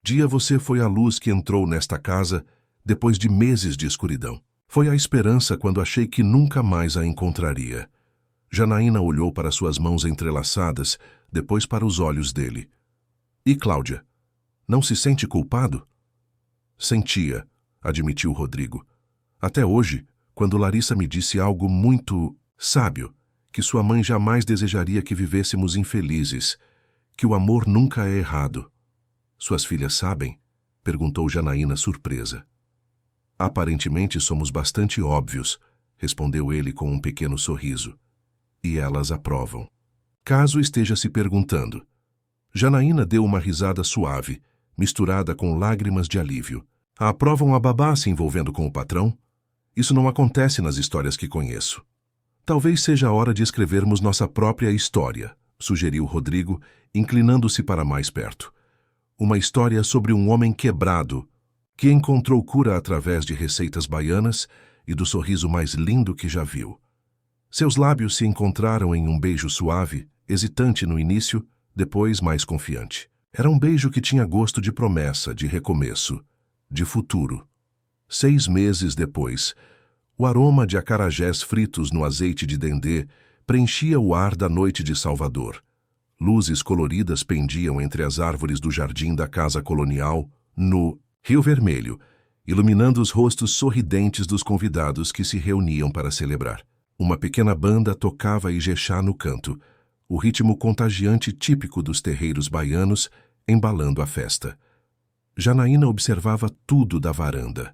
dia você foi a luz que entrou nesta casa depois de meses de escuridão. Foi a esperança quando achei que nunca mais a encontraria. Janaína olhou para suas mãos entrelaçadas, depois para os olhos dele. E Cláudia? Não se sente culpado? Sentia, admitiu Rodrigo. Até hoje, quando Larissa me disse algo muito sábio, que sua mãe jamais desejaria que vivêssemos infelizes, que o amor nunca é errado. Suas filhas sabem? Perguntou Janaína surpresa. Aparentemente somos bastante óbvios, respondeu ele com um pequeno sorriso. E elas aprovam. Caso esteja se perguntando. Janaína deu uma risada suave, misturada com lágrimas de alívio. Aprovam a babá se envolvendo com o patrão? Isso não acontece nas histórias que conheço. Talvez seja a hora de escrevermos nossa própria história, sugeriu Rodrigo, inclinando-se para mais perto. Uma história sobre um homem quebrado, que encontrou cura através de receitas baianas e do sorriso mais lindo que já viu. Seus lábios se encontraram em um beijo suave, hesitante no início, depois mais confiante. Era um beijo que tinha gosto de promessa, de recomeço, de futuro. 6 meses depois, o aroma de acarajés fritos no azeite de dendê preenchia o ar da noite de Salvador. Luzes coloridas pendiam entre as árvores do jardim da casa colonial, no Rio Vermelho, iluminando os rostos sorridentes dos convidados que se reuniam para celebrar. Uma pequena banda tocava ijexá no canto, o ritmo contagiante típico dos terreiros baianos, embalando a festa. Janaína observava tudo da varanda,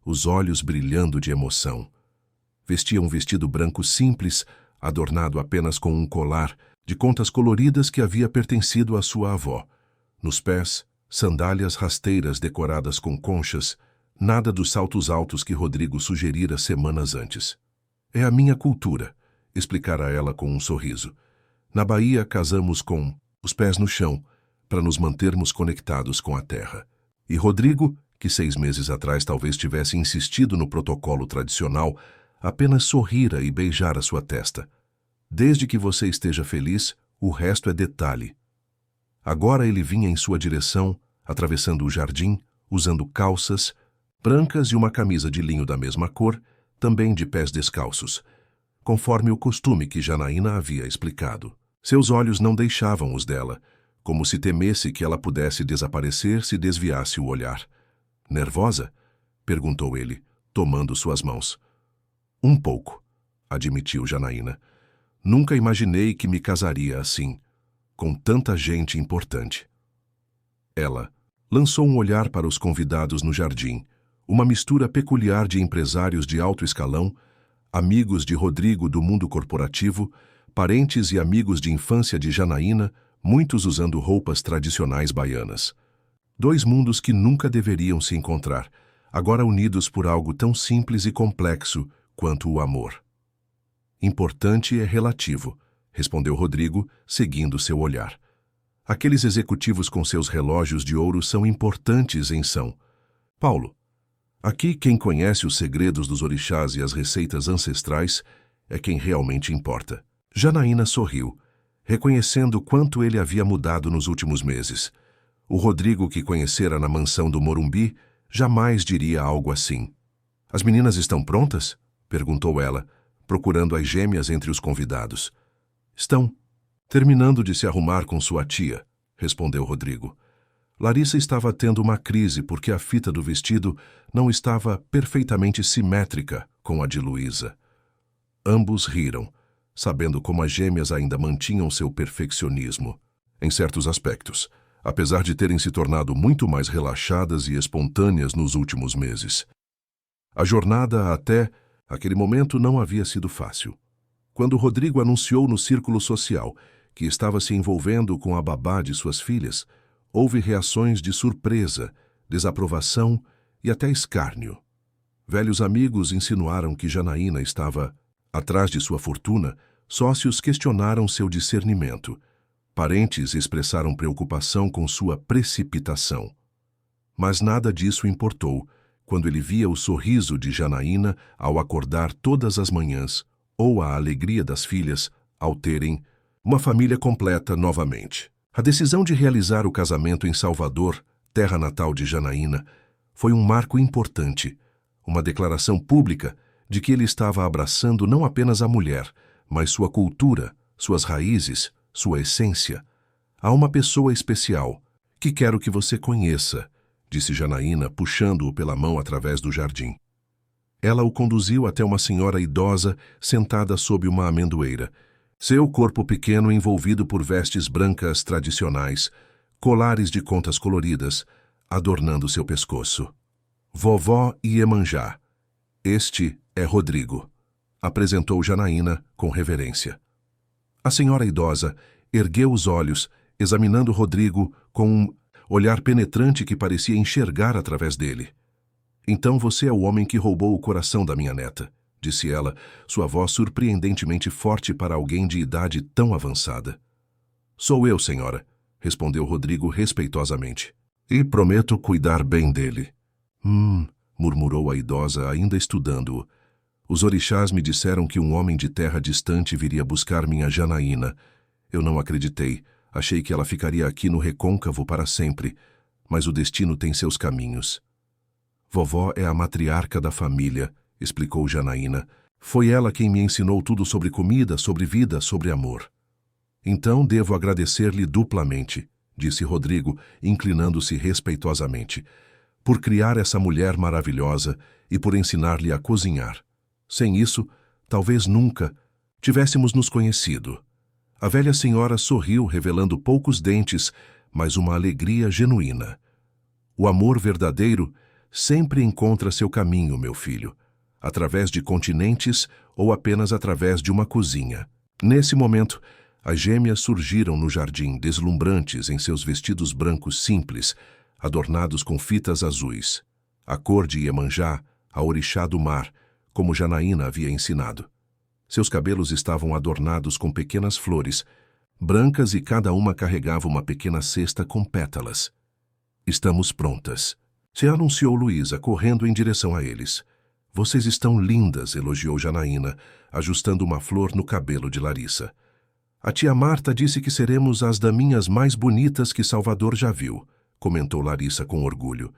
os olhos brilhando de emoção. Vestia um vestido branco simples, adornado apenas com um colar, de contas coloridas que havia pertencido à sua avó. Nos pés, sandálias rasteiras decoradas com conchas, nada dos saltos altos que Rodrigo sugerira semanas antes. É a minha cultura, explicara ela com um sorriso. Na Bahia casamos com os pés no chão, para nos mantermos conectados com a Terra. E Rodrigo, que 6 meses atrás talvez tivesse insistido no protocolo tradicional, apenas sorrira e beijara sua testa. Desde que você esteja feliz, o resto é detalhe. Agora ele vinha em sua direção, atravessando o jardim, usando calças brancas e uma camisa de linho da mesma cor, também de pés descalços, conforme o costume que Janaína havia explicado. Seus olhos não deixavam os dela, como se temesse que ela pudesse desaparecer se desviasse o olhar. Nervosa? Perguntou ele, tomando suas mãos. Um pouco, admitiu Janaína. Nunca imaginei que me casaria assim, com tanta gente importante. Ela lançou um olhar para os convidados no jardim, uma mistura peculiar de empresários de alto escalão, amigos de Rodrigo do mundo corporativo, parentes e amigos de infância de Janaína, muitos usando roupas tradicionais baianas. 2 mundos que nunca deveriam se encontrar, agora unidos por algo tão simples e complexo quanto o amor. Importante é relativo, respondeu Rodrigo, seguindo seu olhar. Aqueles executivos com seus relógios de ouro são importantes em São Paulo. Aqui quem conhece os segredos dos orixás e as receitas ancestrais é quem realmente importa. Janaína sorriu, reconhecendo quanto ele havia mudado nos últimos meses. O Rodrigo que conhecera na mansão do Morumbi jamais diria algo assim. As meninas estão prontas? Perguntou ela, procurando as gêmeas entre os convidados. Estão. Terminando de se arrumar com sua tia, respondeu Rodrigo. Larissa estava tendo uma crise porque a fita do vestido não estava perfeitamente simétrica com a de Luísa. Ambos riram, sabendo como as gêmeas ainda mantinham seu perfeccionismo, em certos aspectos, apesar de terem se tornado muito mais relaxadas e espontâneas nos últimos meses. A jornada até aquele momento não havia sido fácil. Quando Rodrigo anunciou no círculo social que estava se envolvendo com a babá de suas filhas, houve reações de surpresa, desaprovação e até escárnio. Velhos amigos insinuaram que Janaína estava atrás de sua fortuna, sócios questionaram seu discernimento. Parentes expressaram preocupação com sua precipitação. Mas nada disso importou quando ele via o sorriso de Janaína ao acordar todas as manhãs, ou a alegria das filhas ao terem uma família completa novamente. A decisão de realizar o casamento em Salvador, terra natal de Janaína, foi um marco importante, uma declaração pública de que ele estava abraçando não apenas a mulher, mas sua cultura, suas raízes, sua essência. Há uma pessoa especial que quero que você conheça, disse Janaína, puxando-o pela mão através do jardim. Ela o conduziu até uma senhora idosa sentada sob uma amendoeira, seu corpo pequeno envolvido por vestes brancas tradicionais, colares de contas coloridas, adornando seu pescoço. Vovó Iemanjá. Este é Rodrigo, apresentou Janaína com reverência. A senhora idosa ergueu os olhos, examinando Rodrigo com um olhar penetrante que parecia enxergar através dele. Então você é o homem que roubou o coração da minha neta, disse ela, sua voz surpreendentemente forte para alguém de idade tão avançada. Sou eu, senhora, respondeu Rodrigo respeitosamente. E prometo cuidar bem dele. Murmurou a idosa, ainda estudando-o. Os orixás me disseram que um homem de terra distante viria buscar minha Janaína. Eu não acreditei. Achei que ela ficaria aqui no recôncavo para sempre, mas o destino tem seus caminhos. Vovó é a matriarca da família, explicou Janaína. Foi ela quem me ensinou tudo sobre comida, sobre vida, sobre amor. Então devo agradecer-lhe duplamente, disse Rodrigo, inclinando-se respeitosamente, por criar essa mulher maravilhosa e por ensinar-lhe a cozinhar. Sem isso, talvez nunca tivéssemos nos conhecido. A velha senhora sorriu, revelando poucos dentes, mas uma alegria genuína. O amor verdadeiro sempre encontra seu caminho, meu filho, através de continentes ou apenas através de uma cozinha. Nesse momento, as gêmeas surgiram no jardim, deslumbrantes em seus vestidos brancos simples, adornados com fitas azuis. A cor de Iemanjá, a orixá do mar, como Janaína havia ensinado. Seus cabelos estavam adornados com pequenas flores, brancas e cada uma carregava uma pequena cesta com pétalas. Estamos prontas, se anunciou Luísa, correndo em direção a eles. Vocês estão lindas, elogiou Janaína, ajustando uma flor no cabelo de Larissa. A tia Marta disse que seremos as daminhas mais bonitas que Salvador já viu, comentou Larissa com orgulho.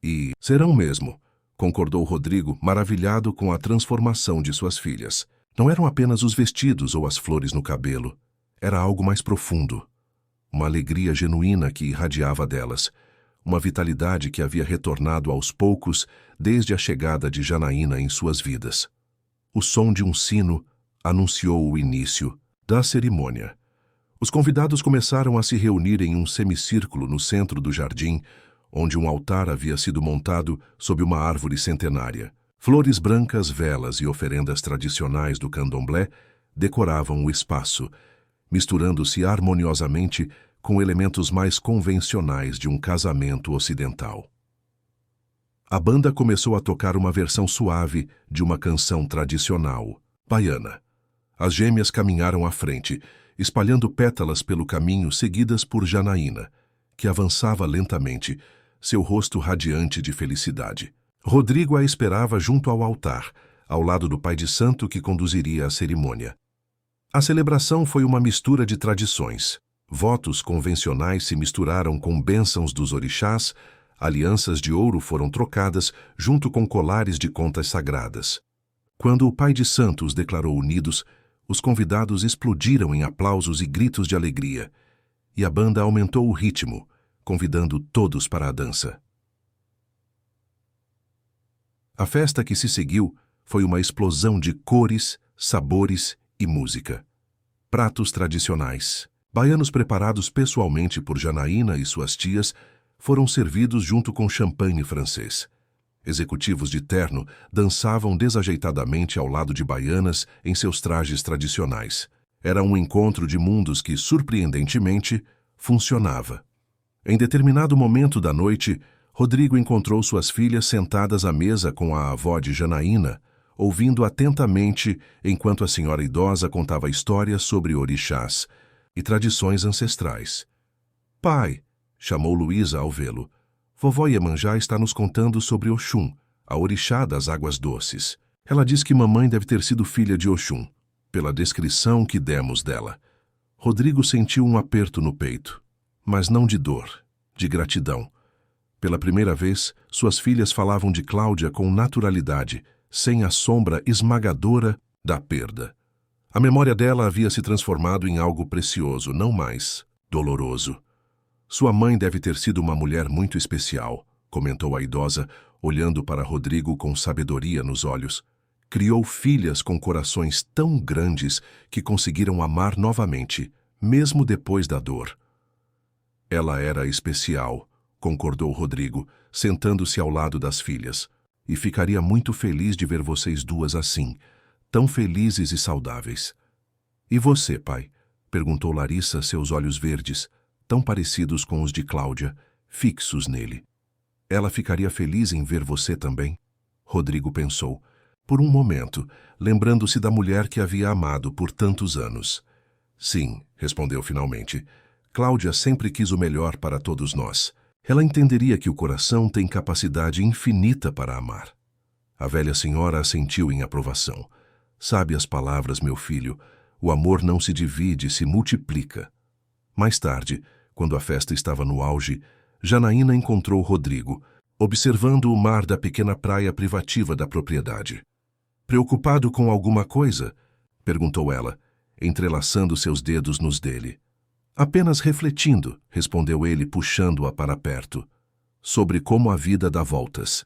E serão mesmo, concordou Rodrigo, maravilhado com a transformação de suas filhas. Não eram apenas os vestidos ou as flores no cabelo. Era algo mais profundo. Uma alegria genuína que irradiava delas. Uma vitalidade que havia retornado aos poucos desde a chegada de Janaína em suas vidas. O som de um sino anunciou o início da cerimônia. Os convidados começaram a se reunir em um semicírculo no centro do jardim, onde um altar havia sido montado sob uma árvore centenária. Flores brancas, velas e oferendas tradicionais do candomblé decoravam o espaço, misturando-se harmoniosamente com elementos mais convencionais de um casamento ocidental. A banda começou a tocar uma versão suave de uma canção tradicional, baiana. As gêmeas caminharam à frente, espalhando pétalas pelo caminho, seguidas por Janaína, que avançava lentamente, seu rosto radiante de felicidade. Rodrigo a esperava junto ao altar, ao lado do pai de santo que conduziria a cerimônia. A celebração foi uma mistura de tradições. Votos convencionais se misturaram com bênçãos dos orixás, alianças de ouro foram trocadas junto com colares de contas sagradas. Quando o pai de santo os declarou unidos, os convidados explodiram em aplausos e gritos de alegria, e a banda aumentou o ritmo, convidando todos para a dança. A festa que se seguiu foi uma explosão de cores, sabores e música. Pratos tradicionais, baianos preparados pessoalmente por Janaína e suas tias, foram servidos junto com champanhe francês. Executivos de terno dançavam desajeitadamente ao lado de baianas em seus trajes tradicionais. Era um encontro de mundos que, surpreendentemente, funcionava. Em determinado momento da noite, Rodrigo encontrou suas filhas sentadas à mesa com a avó de Janaína, ouvindo atentamente enquanto a senhora idosa contava histórias sobre orixás e tradições ancestrais. "Pai", chamou Luísa ao vê-lo, "vovó Iemanjá está nos contando sobre Oxum, a orixá das águas doces. Ela diz que mamãe deve ter sido filha de Oxum, pela descrição que demos dela." Rodrigo sentiu um aperto no peito, mas não de dor, de gratidão. Pela primeira vez, suas filhas falavam de Cláudia com naturalidade, sem a sombra esmagadora da perda. A memória dela havia se transformado em algo precioso, não mais doloroso. "Sua mãe deve ter sido uma mulher muito especial", comentou a idosa, olhando para Rodrigo com sabedoria nos olhos. "Criou filhas com corações tão grandes que conseguiram amar novamente, mesmo depois da dor." "Ela era especial", concordou Rodrigo, sentando-se ao lado das filhas. "E ficaria muito feliz de ver vocês duas assim, tão felizes e saudáveis." "E você, pai?", perguntou Larissa, seus olhos verdes, tão parecidos com os de Cláudia, fixos nele. "Ela ficaria feliz em ver você também?", Rodrigo pensou, por um momento, lembrando-se da mulher que havia amado por tantos anos. "Sim", respondeu finalmente. "Cláudia sempre quis o melhor para todos nós. Ela entenderia que o coração tem capacidade infinita para amar." A velha senhora assentiu em aprovação. "Sabe as palavras, meu filho, o amor não se divide, se multiplica." Mais tarde, quando a festa estava no auge, Janaína encontrou Rodrigo, observando o mar da pequena praia privativa da propriedade. "Preocupado com alguma coisa?", perguntou ela, entrelaçando seus dedos nos dele. "Apenas refletindo", respondeu ele, puxando-a para perto, "sobre como a vida dá voltas.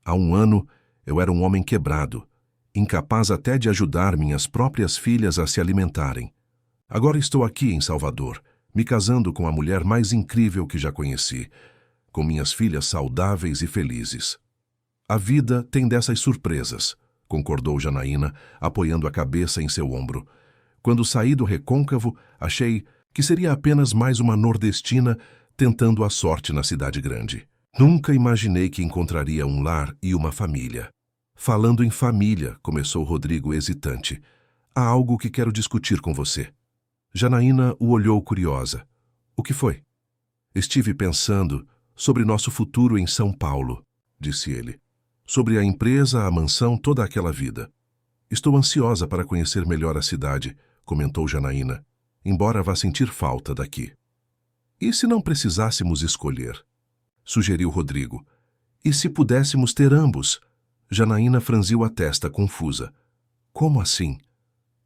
Há um ano, eu era um homem quebrado, incapaz até de ajudar minhas próprias filhas a se alimentarem. Agora estou aqui em Salvador, me casando com a mulher mais incrível que já conheci, com minhas filhas saudáveis e felizes." "A vida tem dessas surpresas", concordou Janaína, apoiando a cabeça em seu ombro. "Quando saí do recôncavo, achei que seria apenas mais uma nordestina tentando a sorte na cidade grande. Nunca imaginei que encontraria um lar e uma família." "Falando em família", começou Rodrigo hesitante, "há algo que quero discutir com você." Janaína o olhou curiosa. O que foi? Estive pensando sobre nosso futuro em São Paulo, disse ele. Sobre a empresa, a mansão, toda aquela vida. Estou ansiosa para conhecer melhor a cidade, comentou Janaína, embora vá sentir falta daqui. E se não precisássemos escolher? Sugeriu Rodrigo. E se pudéssemos ter ambos? Janaína franziu a testa, confusa. Como assim?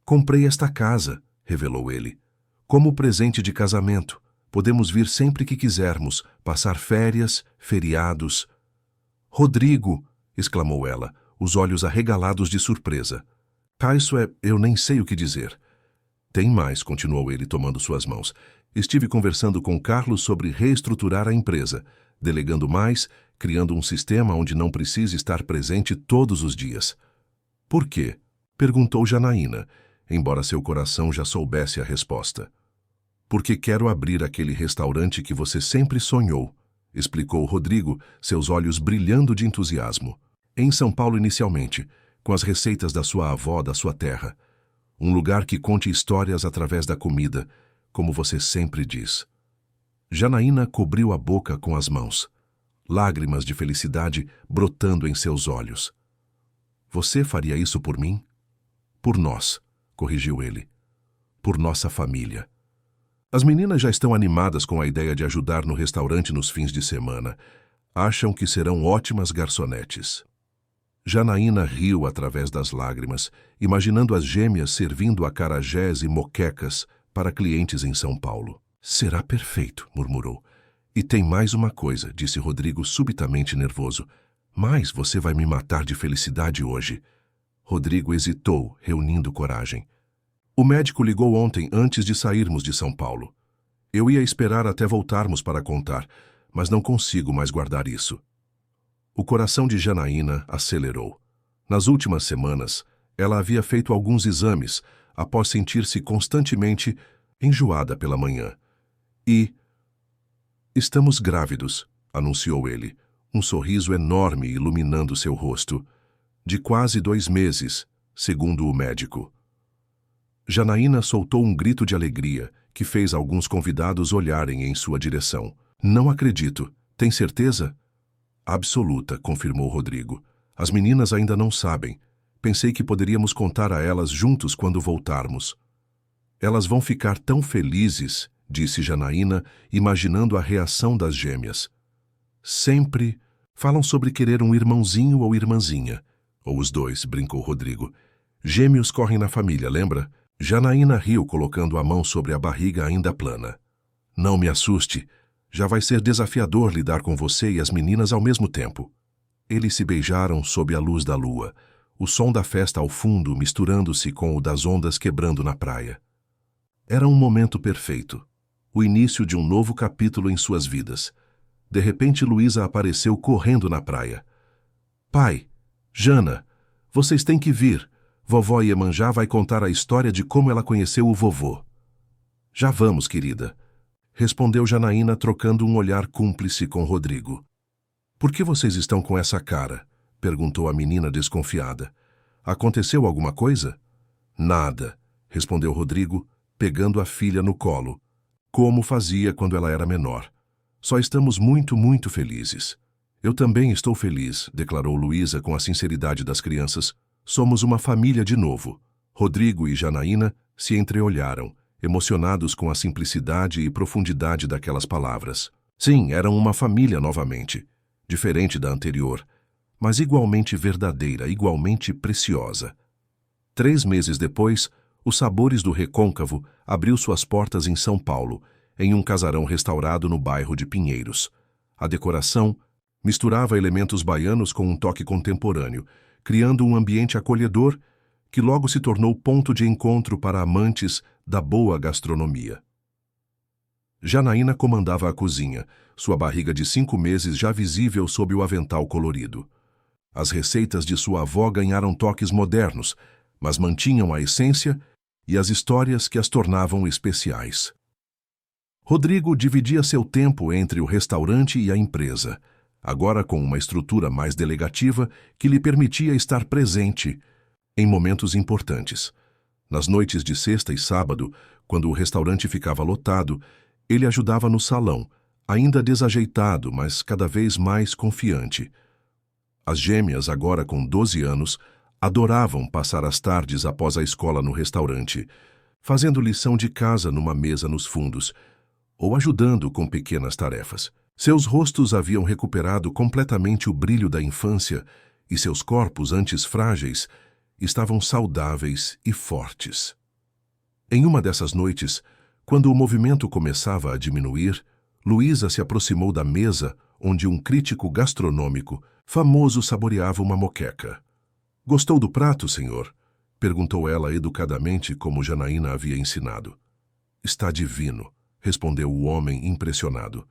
Comprei esta casa, revelou ele. Como presente de casamento. Podemos vir sempre que quisermos, passar férias, feriados. Rodrigo, exclamou ela, os olhos arregalados de surpresa. Isso eu nem sei o que dizer. Tem mais, continuou ele, tomando suas mãos. Estive conversando com Carlos sobre reestruturar a empresa, delegando mais, criando um sistema onde não precise estar presente todos os dias. Por quê? Perguntou Janaína, embora seu coração já soubesse a resposta. Porque quero abrir aquele restaurante que você sempre sonhou, explicou Rodrigo, seus olhos brilhando de entusiasmo. Em São Paulo inicialmente, com as receitas da sua avó, da sua terra. Um lugar que conte histórias através da comida, como você sempre diz. Janaína cobriu a boca com as mãos, lágrimas de felicidade brotando em seus olhos. Você faria isso por mim? Por nós, corrigiu ele. Por nossa família. As meninas já estão animadas com a ideia de ajudar no restaurante nos fins de semana. Acham que serão ótimas garçonetes. Janaína riu através das lágrimas, imaginando as gêmeas servindo acarajés e moquecas para clientes em São Paulo. Será perfeito, murmurou. E tem mais uma coisa, disse Rodrigo subitamente nervoso. Mas você vai me matar de felicidade hoje. Rodrigo hesitou, reunindo coragem. O médico ligou ontem antes de sairmos de São Paulo. Eu ia esperar até voltarmos para contar, mas não consigo mais guardar isso. O coração de Janaína acelerou. Nas últimas semanas, ela havia feito alguns exames após sentir-se constantemente enjoada pela manhã. E... Estamos grávidos, anunciou ele, um sorriso enorme iluminando seu rosto. De quase 2 meses, segundo o médico. Janaína soltou um grito de alegria que fez alguns convidados olharem em sua direção. Não acredito. Tem certeza? Absoluta, confirmou Rodrigo. As meninas ainda não sabem. Pensei que poderíamos contar a elas juntos quando voltarmos. Elas vão ficar tão felizes, disse Janaína, imaginando a reação das gêmeas. Sempre falam sobre querer um irmãozinho ou irmãzinha. Ou os dois, brincou Rodrigo. Gêmeos correm na família, lembra? Janaína riu, colocando a mão sobre a barriga ainda plana. Não me assuste. Já vai ser desafiador lidar com você e as meninas ao mesmo tempo. Eles se beijaram sob a luz da lua, o som da festa ao fundo misturando-se com o das ondas quebrando na praia. Era um momento perfeito, o início de um novo capítulo em suas vidas. De repente, Luísa apareceu correndo na praia. Pai, Jana, vocês têm que vir. Vovó Iemanjá vai contar a história de como ela conheceu o vovô. Já vamos, querida. Respondeu Janaína, trocando um olhar cúmplice com Rodrigo. Por que vocês estão com essa cara? Perguntou a menina desconfiada. Aconteceu alguma coisa? Nada, respondeu Rodrigo, pegando a filha no colo, como fazia quando ela era menor. Só estamos muito, muito felizes. Eu também estou feliz, declarou Luísa com a sinceridade das crianças. Somos uma família de novo. Rodrigo e Janaína se entreolharam, emocionados com a simplicidade e profundidade daquelas palavras. Sim, eram uma família novamente, diferente da anterior, mas igualmente verdadeira, igualmente preciosa. 3 meses depois, os Sabores do Recôncavo abriu suas portas em São Paulo, em um casarão restaurado no bairro de Pinheiros. A decoração misturava elementos baianos com um toque contemporâneo, criando um ambiente acolhedor que logo se tornou ponto de encontro para amantes da boa gastronomia. Janaína comandava a cozinha, sua barriga de 5 meses já visível sob o avental colorido. As receitas de sua avó ganharam toques modernos, mas mantinham a essência e as histórias que as tornavam especiais. Rodrigo dividia seu tempo entre o restaurante e a empresa, agora com uma estrutura mais delegativa que lhe permitia estar presente em momentos importantes. Nas noites de sexta e sábado, quando o restaurante ficava lotado, ele ajudava no salão, ainda desajeitado, mas cada vez mais confiante. As gêmeas, agora com 12 anos, adoravam passar as tardes após a escola no restaurante, fazendo lição de casa numa mesa nos fundos, ou ajudando com pequenas tarefas. Seus rostos haviam recuperado completamente o brilho da infância e seus corpos, antes frágeis, estavam saudáveis e fortes. Em uma dessas noites, quando o movimento começava a diminuir, Luísa se aproximou da mesa onde um crítico gastronômico famoso saboreava uma moqueca. "Gostou do prato, senhor?" perguntou ela educadamente, como Janaína havia ensinado. "Está divino", respondeu o homem impressionado.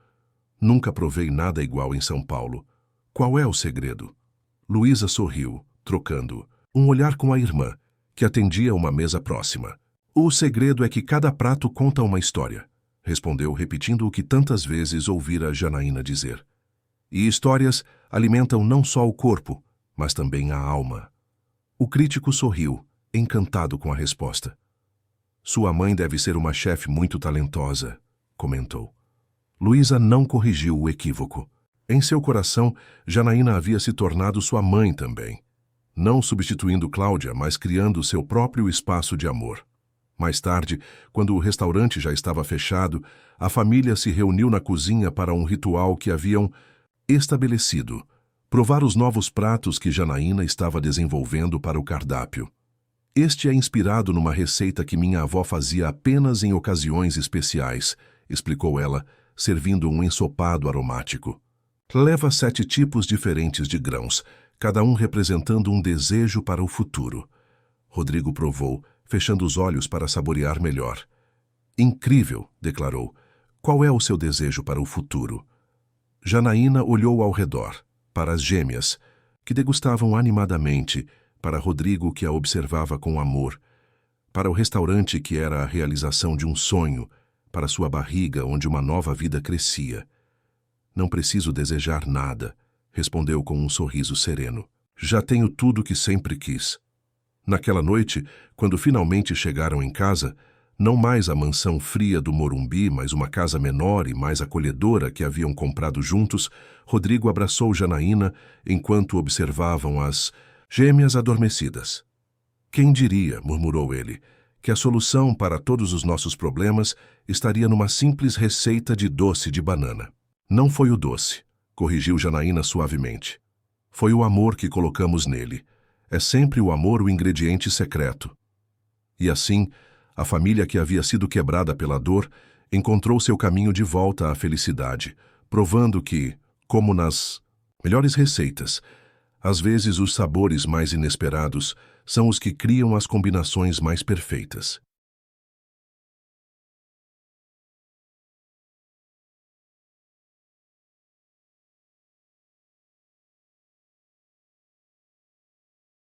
"Nunca provei nada igual em São Paulo. Qual é o segredo?" Luísa sorriu, trocando um olhar com a irmã, que atendia uma mesa próxima. "O segredo é que cada prato conta uma história", respondeu, repetindo o que tantas vezes ouvira Janaína dizer. "E histórias alimentam não só o corpo, mas também a alma." O crítico sorriu, encantado com a resposta. "Sua mãe deve ser uma chefe muito talentosa", comentou. Luísa não corrigiu o equívoco. Em seu coração, Janaína havia se tornado sua mãe também. Não substituindo Cláudia, mas criando seu próprio espaço de amor. Mais tarde, quando o restaurante já estava fechado, a família se reuniu na cozinha para um ritual que haviam estabelecido: provar os novos pratos que Janaína estava desenvolvendo para o cardápio. "Este é inspirado numa receita que minha avó fazia apenas em ocasiões especiais", explicou ela, servindo um ensopado aromático. "Leva 7 tipos diferentes de grãos, cada um representando um desejo para o futuro." Rodrigo provou, fechando os olhos para saborear melhor. "Incrível", declarou. "Qual é o seu desejo para o futuro?" Janaína olhou ao redor, para as gêmeas, que degustavam animadamente, para Rodrigo, que a observava com amor, para o restaurante, que era a realização de um sonho, para sua barriga, onde uma nova vida crescia. "Não preciso desejar nada", respondeu com um sorriso sereno. "Já tenho tudo o que sempre quis." Naquela noite, quando finalmente chegaram em casa, não mais a mansão fria do Morumbi, mas uma casa menor e mais acolhedora que haviam comprado juntos, Rodrigo abraçou Janaína enquanto observavam as gêmeas adormecidas. "Quem diria", murmurou ele, "que a solução para todos os nossos problemas estaria numa simples receita de doce de banana." "Não foi o doce", corrigiu Janaína suavemente. "Foi o amor que colocamos nele. É sempre o amor o ingrediente secreto." E assim, a família que havia sido quebrada pela dor encontrou seu caminho de volta à felicidade, provando que, como nas melhores receitas, às vezes os sabores mais inesperados são os que criam as combinações mais perfeitas.